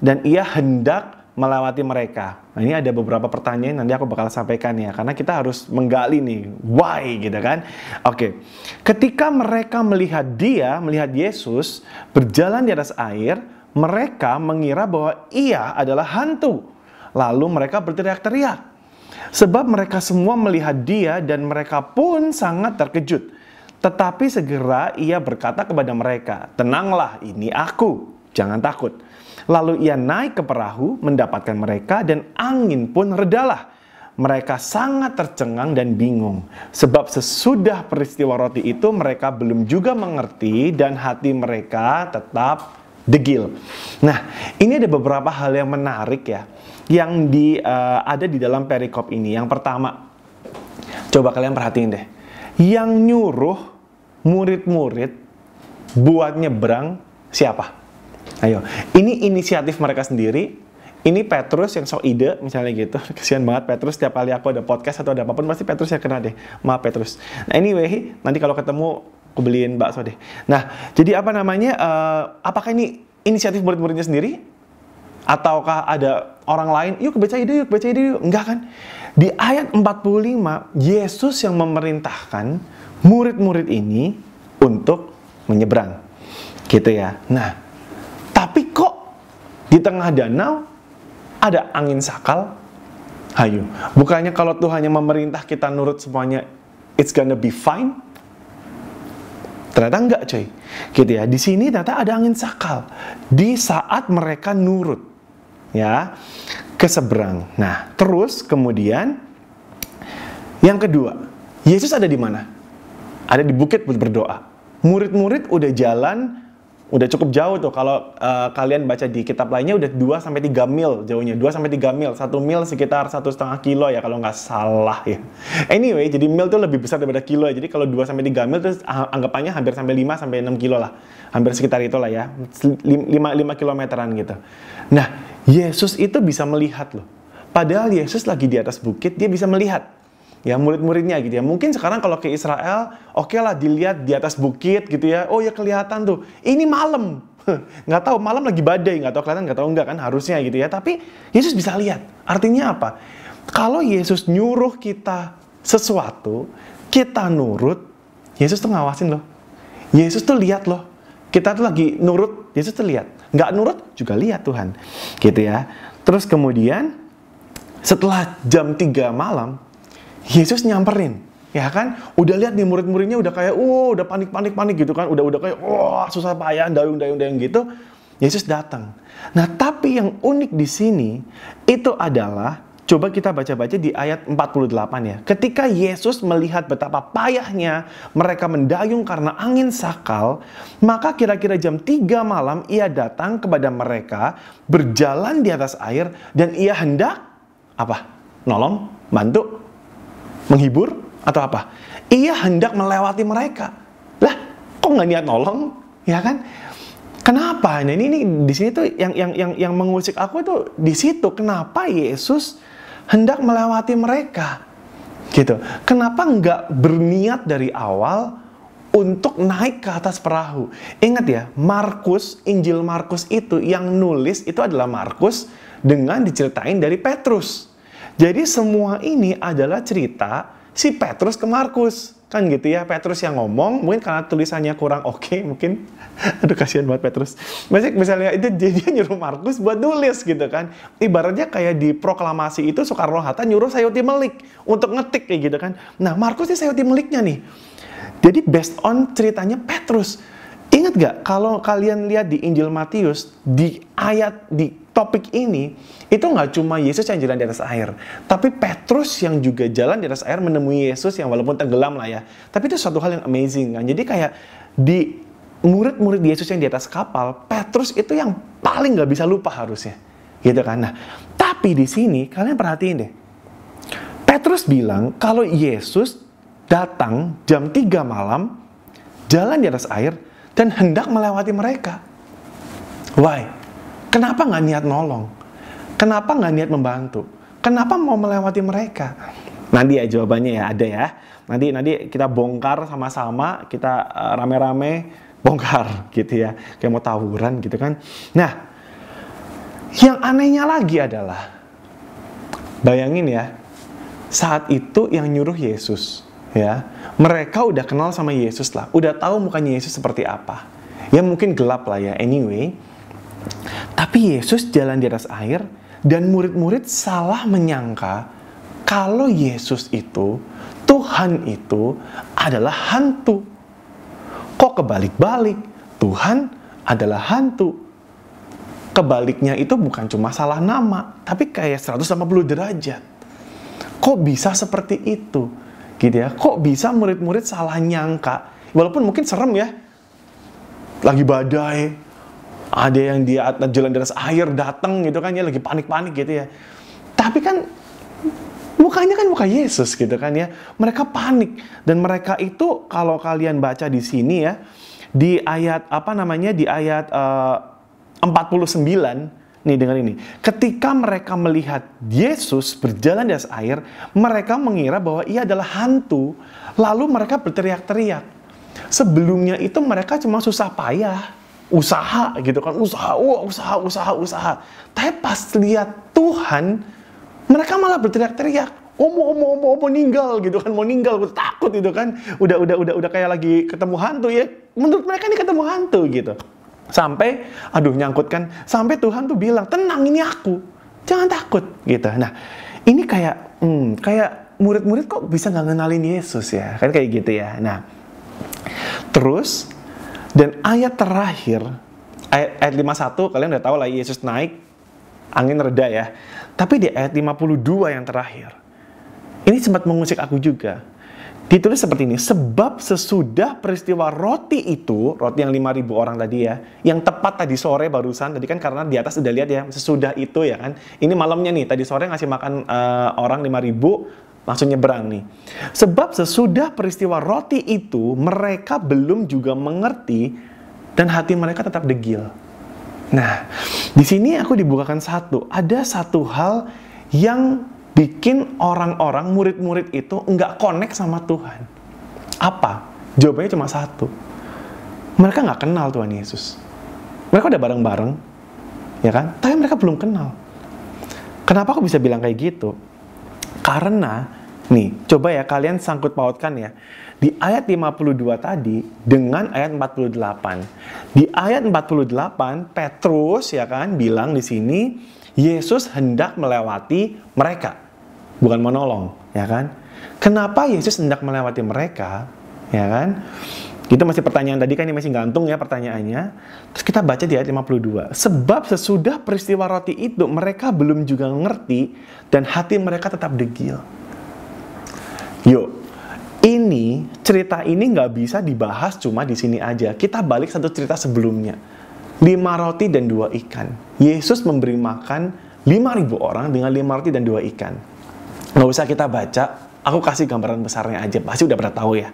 Dan ia hendak melewati mereka. Nah, ini ada beberapa pertanyaan nanti aku bakal sampaikan ya. Karena kita harus menggali nih, why gitu kan. Oke. Ketika mereka melihat Yesus berjalan di atas air, mereka mengira bahwa ia adalah hantu. Lalu mereka berteriak-teriak. Sebab mereka semua melihat dia dan mereka pun sangat terkejut. Tetapi segera ia berkata kepada mereka, "Tenanglah, ini aku, jangan takut." Lalu ia naik ke perahu mendapatkan mereka dan angin pun redalah. Mereka sangat tercengang dan bingung. Sebab sesudah peristiwa roti itu mereka belum juga mengerti dan hati mereka tetap degil. Nah, ini ada beberapa hal yang menarik ya, yang ada di dalam perikop ini. Yang pertama, coba kalian perhatiin deh. Yang nyuruh murid-murid buat nyebrang siapa? Ayo, ini inisiatif mereka sendiri. Ini Petrus yang sok ide, misalnya gitu. Kasihan banget Petrus, setiap kali aku ada podcast atau ada apapun, pasti Petrus yang kena deh. Maaf Petrus. Nah anyway, nanti kalau ketemu aku beliin bakso deh. Nah, jadi apa namanya, apakah ini inisiatif murid-muridnya sendiri? Ataukah ada orang lain? Yuk baca ide yuk. Enggak kan? Di ayat 45, Yesus yang memerintahkan murid-murid ini untuk menyeberang. Gitu ya. Nah, tapi kok di tengah danau ada angin sakal? Hayu. Bukannya kalau Tuhan yang memerintah kita nurut semuanya, it's gonna be fine? Ternyata enggak coy, gitu ya. Di sini ternyata ada angin sakal di saat mereka nurut, ya, ke seberang. Nah, terus kemudian yang kedua, Yesus ada di mana? Ada di bukit berdoa. Murid-murid udah jalan Udah cukup jauh tuh kalau kalian baca di kitab lainnya udah 2-3 mil jauhnya. 2-3 mil. 1 mil sekitar 1,5 kilo ya kalau nggak salah ya. Anyway, jadi mil tuh lebih besar daripada kilo ya. Jadi kalau 2-3 mil tuh anggapannya hampir sampai 5-6 kilo lah. Hampir sekitar itulah ya. 5 kilometeran gitu. Nah, Yesus itu bisa melihat loh. Padahal Yesus lagi di atas bukit, dia bisa melihat. Ya murid-muridnya gitu ya. Mungkin sekarang kalau ke Israel, oke lah dilihat di atas bukit gitu ya. Oh ya kelihatan tuh. Ini malam. Nggak tahu malam lagi badai, nggak tahu kelihatan, nggak tahu enggak kan harusnya gitu ya. Tapi Yesus bisa lihat. Artinya apa? Kalau Yesus nyuruh kita sesuatu, kita nurut, Yesus tuh ngawasin loh. Yesus tuh lihat loh. Kita tuh lagi nurut, Yesus tuh lihat. Nggak nurut juga lihat Tuhan. Gitu ya. Terus kemudian setelah jam 3 malam, Yesus nyamperin, ya kan? Udah lihat nih murid-muridnya udah kayak, udah panik gitu kan, udah kayak, susah payah, dayung gitu. Yesus datang. Nah, tapi yang unik di sini itu adalah, coba kita baca-baca di ayat 48 ya. Ketika Yesus melihat betapa payahnya mereka mendayung karena angin sakal, maka kira-kira jam 3 malam ia datang kepada mereka, berjalan di atas air, dan ia hendak apa? Nolong, bantu, menghibur atau apa? Ia hendak melewati mereka. Lah, kok nggak niat nolong? Ya kan? Kenapa? Nah, ini di sini tuh yang mengusik aku tuh di situ. Kenapa Yesus hendak melewati mereka? Gitu. Kenapa nggak berniat dari awal untuk naik ke atas perahu? Ingat ya, Markus, Injil Markus itu yang nulis itu adalah Markus dengan diceritain dari Petrus. Jadi semua ini adalah cerita si Petrus ke Markus. Kan gitu ya, Petrus yang ngomong, mungkin karena tulisannya kurang oke, mungkin. Aduh, kasihan banget Petrus. Misalnya itu dia nyuruh Markus buat nulis gitu kan. Ibaratnya kayak di proklamasi itu Soekarno-Hatta nyuruh Sayuti Melik untuk ngetik kayak gitu kan. Nah, Markus ini Sayuti Meliknya nih. Jadi based on ceritanya Petrus. Ingat gak kalau kalian lihat di Injil Matius, di ayat, di topik ini, itu nggak cuma Yesus yang jalan di atas air, tapi Petrus yang juga jalan di atas air menemui Yesus yang walaupun tenggelam lah ya. Tapi itu suatu hal yang amazing kan. Jadi kayak di murid-murid Yesus yang di atas kapal, Petrus itu yang paling nggak bisa lupa harusnya, gitu kan. Nah, tapi di sini kalian perhatiin deh, Petrus bilang kalau Yesus datang jam 3 malam, jalan di atas air, dan hendak melewati mereka. Why? Kenapa nggak niat nolong? Kenapa nggak niat membantu? Kenapa mau melewati mereka? Nanti ya jawabannya ya ada ya. Nanti kita bongkar sama-sama, kita rame-rame bongkar gitu ya. Kayak mau tawuran gitu kan. Nah, yang anehnya lagi adalah, bayangin ya, saat itu yang nyuruh Yesus ya, mereka udah kenal sama Yesus lah, udah tahu mukanya Yesus seperti apa. Ya mungkin gelap lah ya, anyway. Tapi Yesus jalan di atas air, dan murid-murid salah menyangka kalau Yesus itu, Tuhan itu adalah hantu. Kok kebalik-balik? Tuhan adalah hantu. Kebaliknya itu bukan cuma salah nama, tapi kayak 180 derajat. Kok bisa seperti itu? Gitu ya. Kok bisa murid-murid salah nyangka? Walaupun mungkin serem ya. Lagi badai, ada yang dia jalan di atas air datang gitu kan ya, lagi panik-panik gitu ya. Tapi kan mukanya kan muka Yesus gitu kan ya. Mereka panik, dan mereka itu kalau kalian baca di sini ya, di ayat di ayat 49 nih, dengar ini. Ketika mereka melihat Yesus berjalan di atas air, mereka mengira bahwa ia adalah hantu, lalu mereka berteriak-teriak. Sebelumnya itu mereka cuma susah payah, usaha gitu kan, usaha. Tapi pas lihat Tuhan, mereka malah berteriak-teriak, mau meninggal gitu kan, mau meninggal, takut gitu kan, udah kayak lagi ketemu hantu ya. Menurut mereka ini ketemu hantu gitu. Sampai, nyangkut kan, sampai Tuhan tuh bilang, tenang, ini aku, jangan takut gitu. Nah, ini kayak murid-murid kok bisa nggak ngenalin Yesus ya, kan kayak gitu ya. Nah, terus dan ayat terakhir, ayat 51, kalian udah tahu lah Yesus naik, angin reda ya. Tapi di ayat 52 yang terakhir, ini sempat mengusik aku juga. Ditulis seperti ini, sebab sesudah peristiwa roti itu, roti yang 5.000 orang tadi ya, yang tepat tadi sore barusan, tadi kan karena di atas udah lihat ya, sesudah itu ya kan, ini malamnya nih, tadi sore ngasih makan orang 5.000, langsung nyebrang nih. Sebab sesudah peristiwa roti itu, mereka belum juga mengerti, dan hati mereka tetap degil. Nah, di sini aku dibukakan ada satu hal yang bikin orang-orang, murid-murid itu nggak connect sama Tuhan. Apa? Jawabannya cuma satu. Mereka nggak kenal Tuhan Yesus. Mereka udah bareng-bareng, ya kan? Tapi mereka belum kenal. Kenapa aku bisa bilang kayak gitu? Karena, nih, coba ya kalian sangkut pautkan ya. Di ayat 52 tadi dengan ayat 48. Di ayat 48, Petrus ya kan bilang di sini, Yesus hendak melewati mereka, bukan menolong, ya kan? Kenapa Yesus hendak melewati mereka, ya kan? Itu masih pertanyaan tadi kan, ini masih gantung ya pertanyaannya. Terus kita baca di ayat 52. Sebab sesudah peristiwa roti itu, mereka belum juga ngerti dan hati mereka tetap degil. Yuk, cerita ini nggak bisa dibahas cuma di sini aja. Kita balik satu cerita sebelumnya. 5 roti dan 2 ikan. Yesus memberi makan 5.000 orang dengan 5 roti dan 2 ikan. Nggak usah kita baca, aku kasih gambaran besarnya aja, pasti udah pernah tahu ya.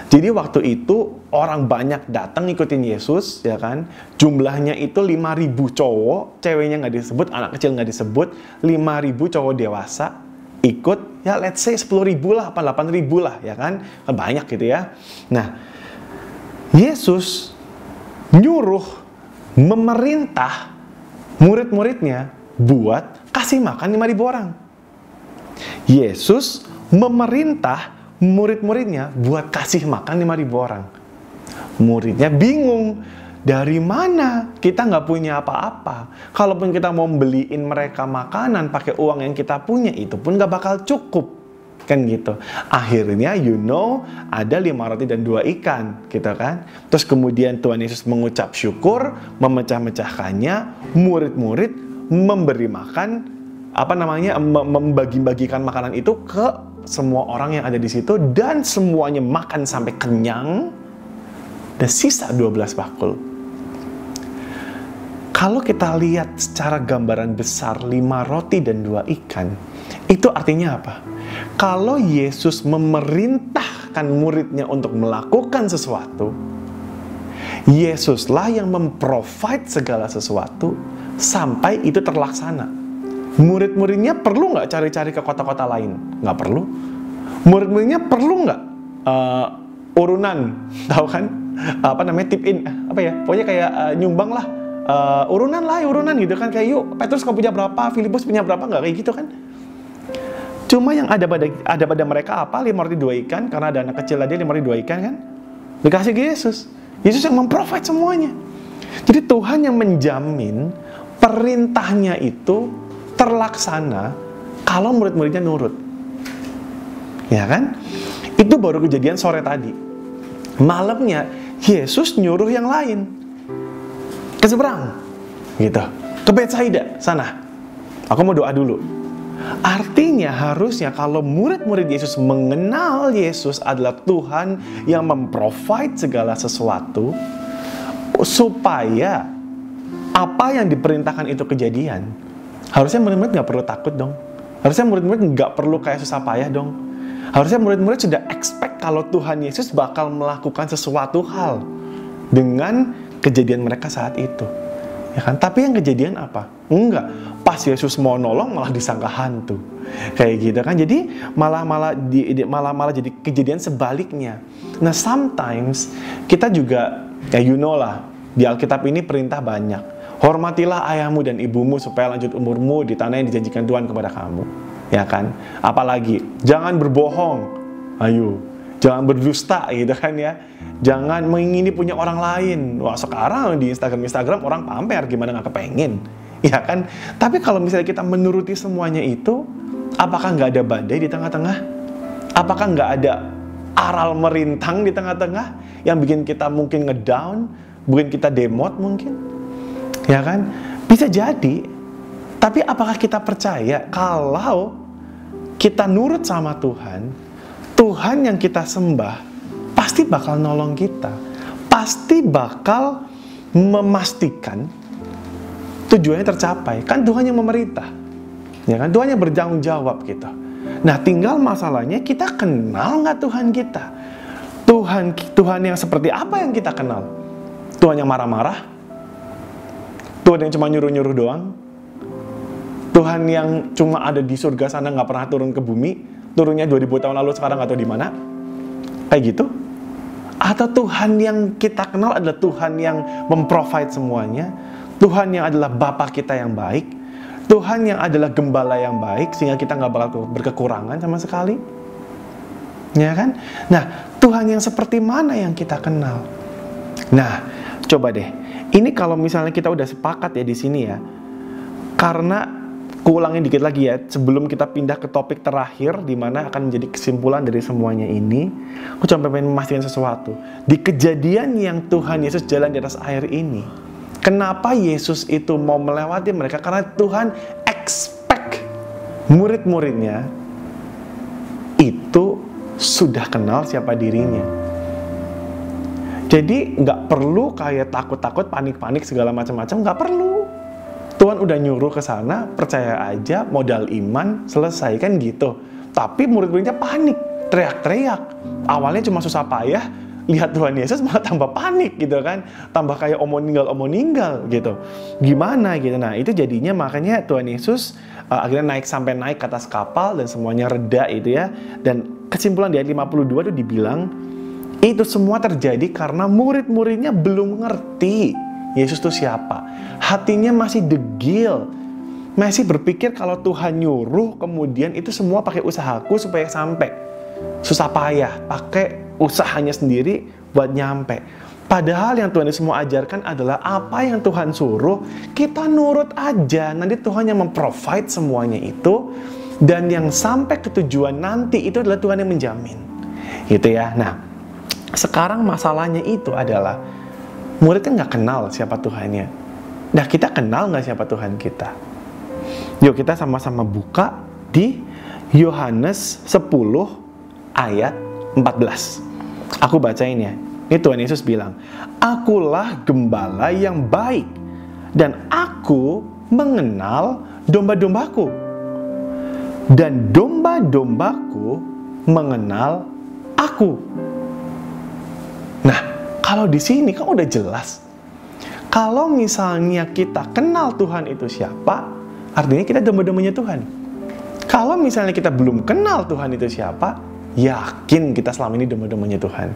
Jadi waktu itu orang banyak datang ngikutin Yesus, ya kan? Jumlahnya itu 5.000 cowok, ceweknya nggak disebut, anak kecil nggak disebut, 5.000 cowok dewasa ikut, ya let's say 10.000 lah, 8.000 lah, ya kan? Kan banyak gitu ya. Nah, Yesus nyuruh, memerintah murid-muridnya buat kasih makan 5.000 orang. Yesus memerintah murid-muridnya buat kasih makan 5.000 orang. Muridnya bingung, dari mana? Kita nggak punya apa-apa. Kalaupun kita mau beliin mereka makanan pakai uang yang kita punya, itu pun nggak bakal cukup. Kan gitu. Akhirnya ada 5 roti dan 2 ikan, gitu kan. Terus kemudian Tuhan Yesus mengucap syukur, memecah-mecahkannya, murid-murid memberi makan, membagi-bagikan makanan itu ke semua orang yang ada di situ, dan semuanya makan sampai kenyang, dan sisa 12 bakul. Kalau kita lihat secara gambaran besar 5 roti dan 2 ikan, itu artinya apa? Kalau Yesus memerintahkan muridnya untuk melakukan sesuatu, Yesuslah yang memprovide segala sesuatu sampai itu terlaksana. Murid-muridnya perlu nggak cari-cari ke kota-kota lain? Nggak perlu. Murid-muridnya perlu nggak urunan? Tahu kan? Tip in? Pokoknya kayak nyumbang lah. Urunan gitu kan. Kayak yuk, Petrus kau punya berapa? Filipus punya berapa? Nggak kayak gitu kan? Cuma yang ada pada mereka apa? 5 roti 2 ikan, karena ada anak kecil tadi 5 roti 2 ikan kan? Dikasih ke Yesus. Yesus yang memprovide semuanya. Jadi Tuhan yang menjamin perintahnya itu terlaksana kalau murid-muridnya nurut. Ya kan? Itu baru kejadian sore tadi. Malamnya Yesus nyuruh yang lain ke seberang, gitu, ke Betsaida sana. Aku mau doa dulu. Artinya harusnya kalau murid-murid Yesus mengenal Yesus adalah Tuhan yang memprovide segala sesuatu, supaya apa yang diperintahkan itu kejadian, harusnya murid-murid nggak perlu takut dong. Harusnya murid-murid nggak perlu kayak susah payah dong. Harusnya murid-murid sudah expect kalau Tuhan Yesus bakal melakukan sesuatu hal dengan kejadian mereka saat itu. Ya kan? Tapi yang kejadian apa? Enggak. Pas Yesus mau nolong malah disangka hantu. Kayak gitu kan. Jadi malah jadi kejadian sebaliknya. Nah, sometimes kita juga lah, di Alkitab ini perintah banyak. Hormatilah ayahmu dan ibumu supaya lanjut umurmu di tanah yang dijanjikan Tuhan kepada kamu. Ya kan? Apalagi jangan berbohong. Ayo. Jangan berdusta gitu kan ya. Jangan mengingini punya orang lain. Wah, sekarang di Instagram orang pamer, gimana nggak kepengen. Ya kan? Tapi kalau misalnya kita menuruti semuanya itu, apakah nggak ada badai di tengah-tengah? Apakah nggak ada aral merintang di tengah-tengah yang bikin kita mungkin ngedown, bikin kita demot mungkin? Ya kan? Bisa jadi. Tapi apakah kita percaya kalau kita nurut sama Tuhan Tuhan yang kita sembah pasti bakal nolong kita, pasti bakal memastikan tujuannya tercapai. Kan Tuhan yang memerintah, ya kan? Tuhan yang bertanggung jawab gitu. Nah, tinggal masalahnya kita kenal nggak Tuhan kita? Tuhan yang seperti apa yang kita kenal? Tuhan yang marah-marah? Tuhan yang cuma nyuruh-nyuruh doang? Tuhan yang cuma ada di surga sana nggak pernah turun ke bumi? Turunnya 2000 tahun lalu, sekarang nggak tahu di mana? Kayak gitu? Atau Tuhan yang kita kenal adalah Tuhan yang memprovide semuanya? Tuhan yang adalah Bapa kita yang baik? Tuhan yang adalah gembala yang baik sehingga kita nggak bakal berkekurangan sama sekali? Ya kan? Nah, Tuhan yang seperti mana yang kita kenal? Nah, coba deh. Ini kalau misalnya kita udah sepakat ya di sini ya. Karena kuulangin dikit lagi ya, sebelum kita pindah ke topik terakhir di mana akan menjadi kesimpulan dari semuanya ini, aku cuma pengen memastikan sesuatu. Di kejadian yang Tuhan Yesus jalan di atas air ini, kenapa Yesus itu mau melewati mereka? Karena Tuhan expect murid-muridnya itu sudah kenal siapa dirinya. Jadi nggak perlu kayak takut-takut, panik-panik segala macam-macam, nggak perlu. Tuhan udah nyuruh ke sana, percaya aja, modal iman, selesai kan gitu. Tapi murid-muridnya panik, teriak-teriak. Awalnya cuma susah payah, lihat Tuhan Yesus malah tambah panik gitu kan. Tambah kayak omo ninggal gitu. Gimana gitu. Nah, itu jadinya makanya Tuhan Yesus akhirnya sampai naik ke atas kapal dan semuanya reda itu ya. Dan kesimpulan di ayat 52 itu dibilang, itu semua terjadi karena murid-muridnya belum ngerti Yesus itu siapa. Hatinya masih degil. Masih berpikir kalau Tuhan nyuruh, kemudian itu semua pakai usahaku supaya sampai. Susah payah, pakai usahanya sendiri buat nyampe. Padahal yang Tuhan Yesus mau ajarkan adalah apa yang Tuhan suruh, kita nurut aja. Nanti Tuhan yang memprovide semuanya itu. Dan yang sampai ke tujuan nanti itu adalah Tuhan yang menjamin. Gitu ya. Nah, sekarang masalahnya itu adalah muridnya nggak kenal siapa Tuhannya. Nah, kita kenal nggak siapa Tuhan kita? Yuk kita sama-sama buka di Yohanes 10 ayat 14. Aku bacain ya. Ini Tuhan Yesus bilang, "Akulah gembala yang baik, dan aku mengenal domba-dombaku. Dan domba-dombaku mengenal aku." Nah, kalau di sini kan udah jelas. Kalau misalnya kita kenal Tuhan itu siapa, artinya kita domba-dombanya Tuhan. Kalau misalnya kita belum kenal Tuhan itu siapa, yakin kita selama ini domba-dombanya Tuhan.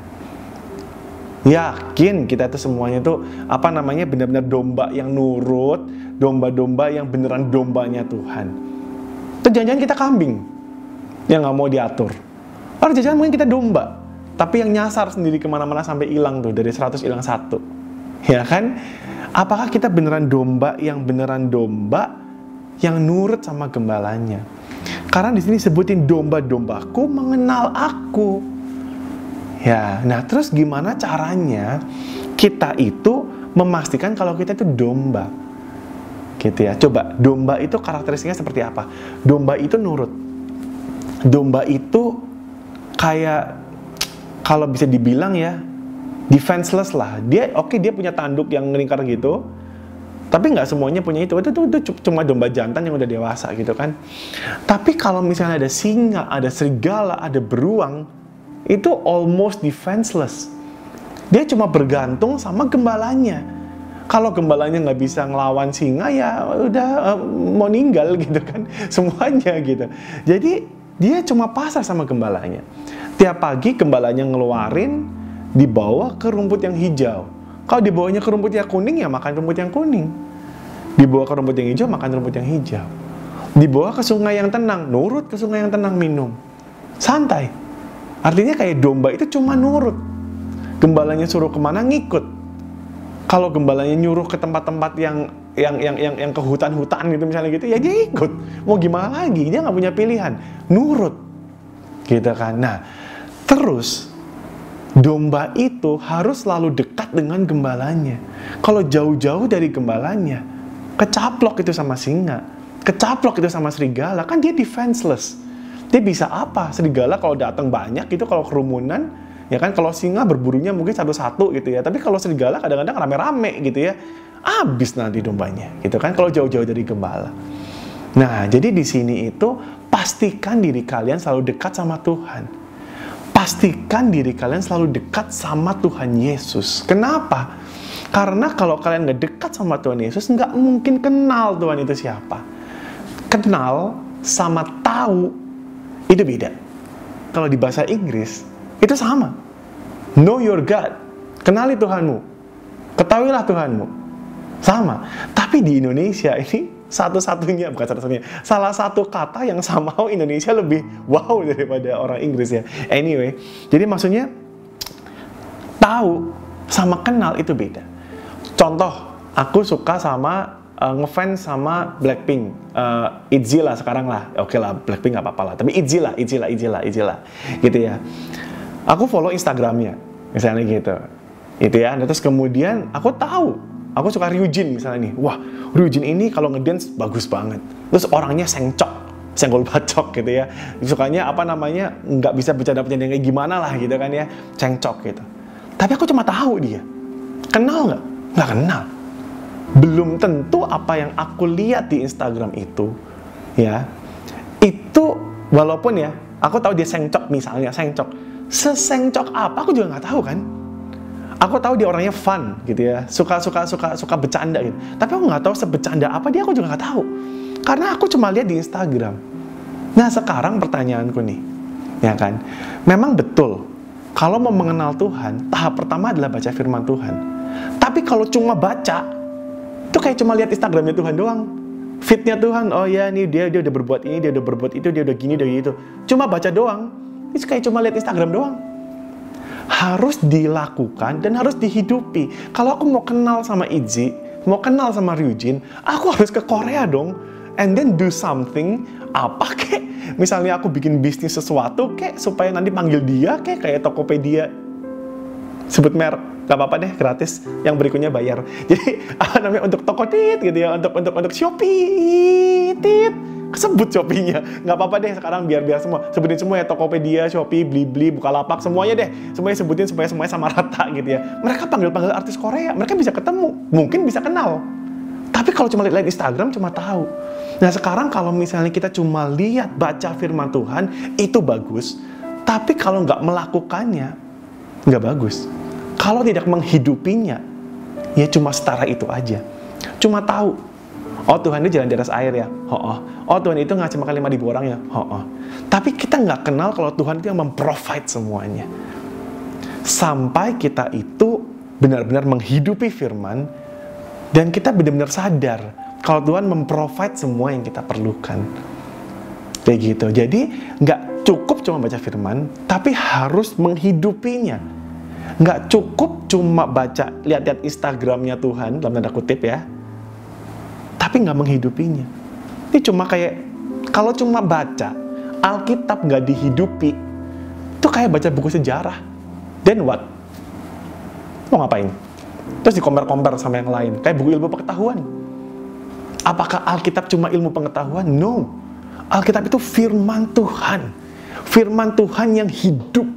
Yakin kita itu semuanya tuh benar-benar domba yang nurut, domba-domba yang beneran dombanya Tuhan. Itu jangan-jangan kita kambing yang nggak mau diatur. Atau jangan-jangan mungkin kita domba, tapi yang nyasar sendiri kemana-mana sampai hilang tuh, dari 100 hilang 1. Ya kan? Apakah kita beneran domba yang nurut sama gembalanya? Karena di sini sebutin domba-dombaku mengenal aku. Ya, nah terus gimana caranya kita itu memastikan kalau kita itu domba? Gitu ya. Coba, domba itu karakteristiknya seperti apa? Domba itu nurut. Domba itu kayak, kalau bisa dibilang ya, defenseless lah. Dia punya tanduk yang ngelingkar gitu, tapi nggak semuanya punya itu cuma domba jantan yang udah dewasa gitu kan. Tapi kalau misalnya ada singa, ada serigala, ada beruang, itu almost defenseless. Dia cuma bergantung sama gembalanya. Kalau gembalanya nggak bisa ngelawan singa, ya udah mau ninggal gitu kan, semuanya gitu. Jadi dia cuma pasrah sama gembalanya. Tiap pagi gembalanya ngeluarin, dibawa ke rumput yang hijau. Kalau dibawanya ke rumput yang kuning, ya makan rumput yang kuning. Dibawa ke rumput yang hijau, makan rumput yang hijau. Dibawa ke sungai yang tenang, nurut ke sungai yang tenang, minum. Santai. Artinya kayak domba itu cuma nurut. Gembalanya suruh kemana, ngikut. Kalau gembalanya nyuruh ke tempat-tempat yang ke hutan-hutan gitu misalnya gitu, ya dia ikut. Mau gimana lagi? Dia nggak punya pilihan. Nurut. Gitu kan. Nah, terus domba itu harus selalu dekat dengan gembalanya. Kalau jauh-jauh dari gembalanya, kecaplok itu sama singa, kecaplok itu sama serigala, kan dia defenseless. Dia bisa apa? Serigala kalau datang banyak itu, kalau kerumunan, ya kan, kalau singa berburunya mungkin satu-satu gitu ya. Tapi kalau serigala kadang-kadang rame-rame gitu ya. Habis nanti dombanya gitu kan, kalau jauh-jauh dari gembala. Nah, jadi di sini itu pastikan diri kalian selalu dekat sama Tuhan. Pastikan diri kalian selalu dekat sama Tuhan Yesus. Kenapa? Karena kalau kalian nggak dekat sama Tuhan Yesus, nggak mungkin kenal Tuhan itu siapa. Kenal sama tahu itu beda. Kalau di bahasa Inggris, itu sama. Know your God. Kenali Tuhanmu. Ketahuilah Tuhanmu. Sama. Tapi di Indonesia ini satu-satunya, bukan satu-satunya, salah satu kata yang somehow Indonesia lebih wow daripada orang Inggris ya. Anyway, jadi maksudnya tahu sama kenal itu beda. Contoh, aku suka sama ngefans sama Blackpink, ITZY lah sekarang lah. Oke lah, Blackpink nggak apa-apa lah. Tapi ITZY lah, gitu ya. Aku follow Instagramnya, misalnya gitu ya. Terus kemudian aku tahu, aku suka Ryujin misalnya nih. Wah, Ryujin ini kalau ngedance bagus banget. Terus orangnya senggol bacok gitu ya. Sukanya apa namanya, nggak bisa bercanda-bercanda kayak gimana lah gitu kan ya. Cengcok gitu. Tapi aku cuma tahu dia. Kenal nggak? Nggak kenal. Belum tentu apa yang aku lihat di Instagram itu, ya, itu walaupun ya, aku tahu dia sengcok misalnya, sesengcok apa aku juga nggak tahu kan. Aku tahu dia orangnya fun gitu ya, suka bercanda gitu. Tapi aku nggak tahu sebecanda apa dia, aku juga nggak tahu. Karena aku cuma lihat di Instagram. Nah sekarang pertanyaanku nih, ya kan, memang betul kalau mau mengenal Tuhan, tahap pertama adalah baca firman Tuhan. Tapi kalau cuma baca, itu kayak cuma lihat Instagramnya Tuhan doang. Feed-nya Tuhan, oh ya nih dia udah berbuat ini, dia udah berbuat itu, dia udah gini, dia gitu. Cuma baca doang. Itu kayak cuma lihat Instagram doang. Harus dilakukan dan harus dihidupi. Kalau aku mau kenal sama ITZY, mau kenal sama Ryujin, aku harus ke Korea dong. And then do something, apa kek? Misalnya aku bikin bisnis sesuatu kek, supaya nanti panggil dia kek, kayak Tokopedia. Sebut merek, gak apa-apa deh, gratis. Yang berikutnya bayar. Jadi apa namanya, untuk Tokotit gitu ya, untuk Shopee tit, sebut Shopee-nya. Gak apa-apa deh sekarang, biar semua sebutin semua ya, Tokopedia, Shopee, Blibli, Bukalapak, semuanya deh, semuanya sebutin supaya semuanya sama rata gitu ya. Mereka panggil artis Korea, mereka bisa ketemu, mungkin bisa kenal. Tapi kalau cuma lihat Instagram, cuma tahu. Nah sekarang kalau misalnya kita cuma lihat baca firman Tuhan, itu bagus. Tapi kalau nggak melakukannya, nggak bagus. Kalau tidak menghidupinya, ya cuma setara itu aja. Cuma tahu, oh Tuhan itu jalan di atas air ya, oh Tuhan itu ngasih makan 5.000 orang ya, Tapi kita nggak kenal kalau Tuhan itu yang memprovide semuanya. Sampai kita itu benar-benar menghidupi firman, dan kita benar-benar sadar kalau Tuhan memprovide semua yang kita perlukan. Kayak gitu. Jadi nggak cukup cuma baca firman, tapi harus menghidupinya. Nggak cukup cuma baca, lihat-lihat Instagramnya Tuhan, dalam tanda kutip ya, tapi nggak menghidupinya. Ini cuma kayak, kalau cuma baca, Alkitab nggak dihidupi, itu kayak baca buku sejarah. Then what? Mau ngapain? Terus dikompar-kompar sama yang lain, kayak buku ilmu pengetahuan. Apakah Alkitab cuma ilmu pengetahuan? No. Alkitab itu firman Tuhan. Firman Tuhan yang hidup.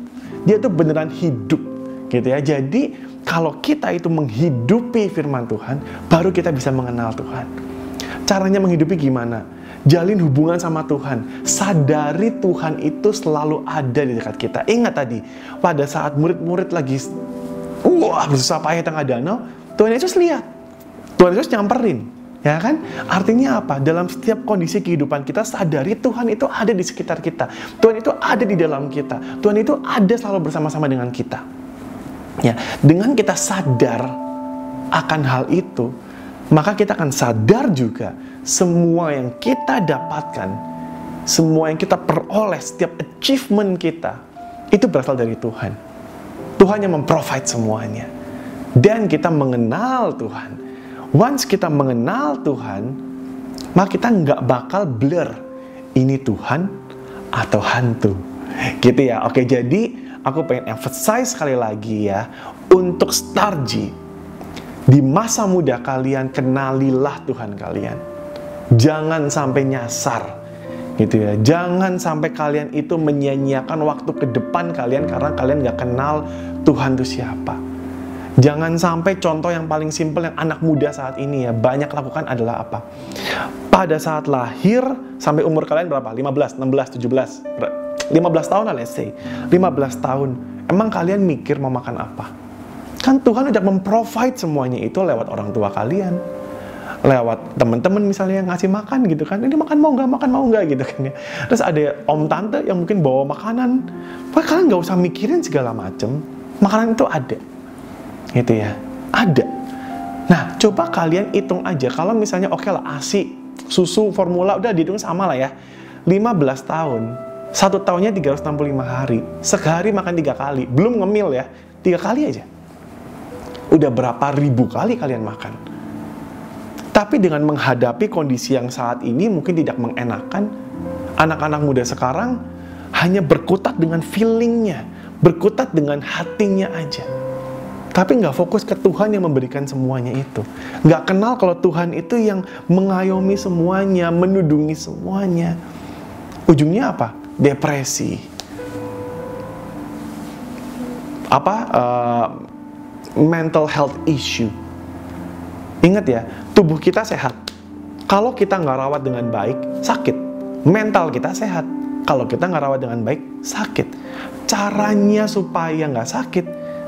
Dia itu beneran hidup. Gitu ya. Jadi kalau kita itu menghidupi firman Tuhan, baru kita bisa mengenal Tuhan. Caranya menghidupi gimana? Jalin hubungan sama Tuhan. Sadari Tuhan itu selalu ada di dekat kita. Ingat tadi, pada saat murid-murid lagi bersusah payah tengah danau, Tuhan Yesus lihat. Tuhan Yesus nyamperin. Ya kan? Artinya apa? Dalam setiap kondisi kehidupan kita, sadari Tuhan itu ada di sekitar kita. Tuhan itu ada di dalam kita. Tuhan itu ada selalu bersama-sama dengan kita. Ya, dengan kita sadar akan hal itu, maka kita akan sadar juga semua yang kita dapatkan, semua yang kita peroleh, setiap achievement kita, itu berasal dari Tuhan. Tuhan yang memprovide semuanya. Dan kita mengenal Tuhan. Once kita mengenal Tuhan, maka kita nggak bakal blur. Ini Tuhan atau hantu. Gitu ya. Oke, jadi aku pengen emphasize sekali lagi ya, untuk Stargy, di masa muda kalian, kenalilah Tuhan kalian. Jangan sampai nyasar. Gitu ya. Jangan sampai kalian itu menyia-nyiakan waktu ke depan kalian karena kalian gak kenal Tuhan itu siapa. Jangan sampai contoh yang paling simpel yang anak muda saat ini ya banyak lakukan adalah apa? Pada saat lahir sampai umur kalian berapa? 15, 16, 17 15 tahun lah let's say 15 tahun. Emang kalian mikir mau makan apa? Kan Tuhan udah memprovide semuanya itu lewat orang tua kalian, lewat teman-teman misalnya yang ngasih makan gitu kan, ini makan mau nggak gitu kan ya. Terus ada om tante yang mungkin bawa makanan, pokoknya kalian nggak usah mikirin segala macem, makanan itu ada, gitu ya, ada. Nah coba kalian hitung aja, kalau misalnya oke lah ASI, susu, formula udah dihitung sama lah ya, 15 tahun, 1 tahunnya 365 hari, sehari makan 3 kali, belum ngemil ya, 3 kali aja, udah berapa ribu kali kalian makan. Tapi dengan menghadapi kondisi yang saat ini mungkin tidak mengenakan, anak-anak muda sekarang hanya berkutat dengan feelingnya, berkutat dengan hatinya aja. Tapi nggak fokus ke Tuhan yang memberikan semuanya itu. Nggak kenal kalau Tuhan itu yang mengayomi semuanya, menudungi semuanya. Ujungnya apa? Depresi. Mental health issue. Ingat ya, tubuh kita sehat. Kalau kita nggak rawat dengan baik, sakit. Mental kita sehat. Kalau kita nggak rawat dengan baik, sakit. Caranya supaya nggak sakit,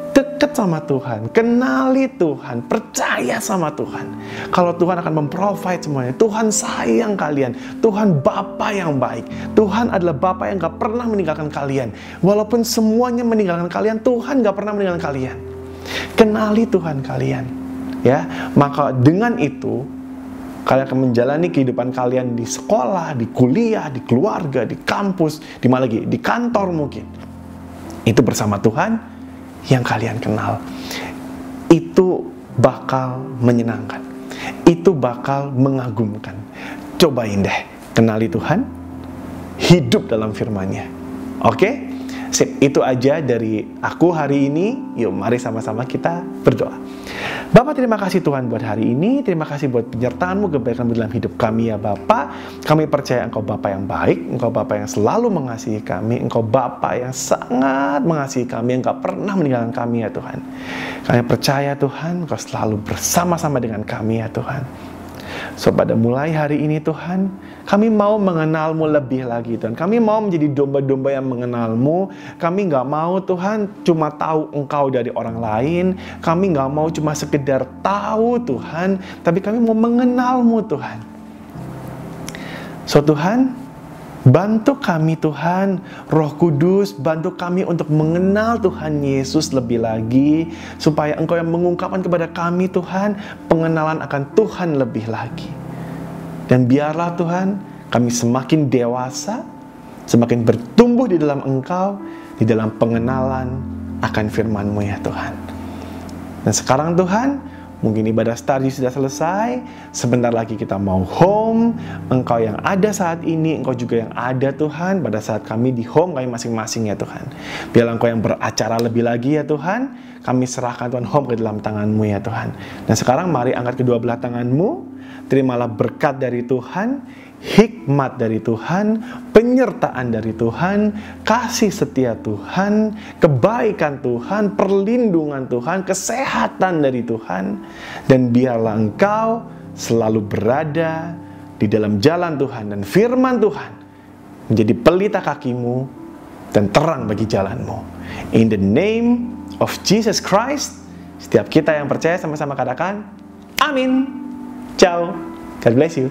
deket sama Tuhan, kenali Tuhan, percaya sama Tuhan. Kalau Tuhan akan memprovide semuanya. Tuhan sayang kalian. Tuhan Bapa yang baik. Tuhan adalah Bapa yang nggak pernah meninggalkan kalian. Walaupun semuanya meninggalkan kalian, Tuhan nggak pernah meninggalkan kalian. Kenali Tuhan kalian. Ya, maka dengan itu kalian akan menjalani kehidupan kalian di sekolah, di kuliah, di keluarga, di kampus, di mana lagi, di kantor mungkin. Itu bersama Tuhan yang kalian kenal. Itu bakal menyenangkan. Itu bakal mengagumkan. Cobain deh, kenali Tuhan, hidup dalam firman-Nya. Oke? Sip, itu aja dari aku hari ini. Yuk, mari sama-sama kita berdoa. Bapak, terima kasih Tuhan buat hari ini. Terima kasih buat penyertaan-Mu, kebaikan-Mu dalam hidup kami ya Bapak. Kami percaya Engkau Bapa yang baik, Engkau Bapa yang selalu mengasihi kami, Engkau Bapa yang sangat mengasihi kami, yang gak pernah meninggalkan kami ya Tuhan. Kami percaya Tuhan, Engkau selalu bersama-sama dengan kami ya Tuhan. So pada mulai hari ini Tuhan, kami mau mengenal-Mu lebih lagi Tuhan. Kami mau menjadi domba-domba yang mengenal-Mu. Kami gak mau Tuhan cuma tahu Engkau dari orang lain. Kami gak mau cuma sekedar tahu Tuhan, tapi kami mau mengenal-Mu Tuhan. So Tuhan, bantu kami Tuhan, Roh Kudus, bantu kami untuk mengenal Tuhan Yesus lebih lagi, supaya Engkau yang mengungkapkan kepada kami Tuhan, pengenalan akan Tuhan lebih lagi. Dan biarlah Tuhan, kami semakin dewasa, semakin bertumbuh di dalam Engkau, di dalam pengenalan akan firman-Mu ya Tuhan. Dan sekarang Tuhan, mungkin ibadah Starji sudah selesai, sebentar lagi kita mau home. Engkau yang ada saat ini, Engkau juga yang ada Tuhan pada saat kami di home kami masing-masing ya Tuhan. Biarlah Engkau yang beracara lebih lagi ya Tuhan. Kami serahkan Tuhan home ke dalam tangan-Mu ya Tuhan. Dan sekarang mari angkat kedua belah tangan-Mu. Terimalah berkat dari Tuhan, hikmat dari Tuhan, penyertaan dari Tuhan, kasih setia Tuhan, kebaikan Tuhan, perlindungan Tuhan, kesehatan dari Tuhan. Dan biarlah Engkau selalu berada di dalam jalan Tuhan dan firman Tuhan menjadi pelita kakimu dan terang bagi jalanmu. In the name of Jesus Christ, setiap kita yang percaya sama-sama katakan amin. Ciao. God bless you.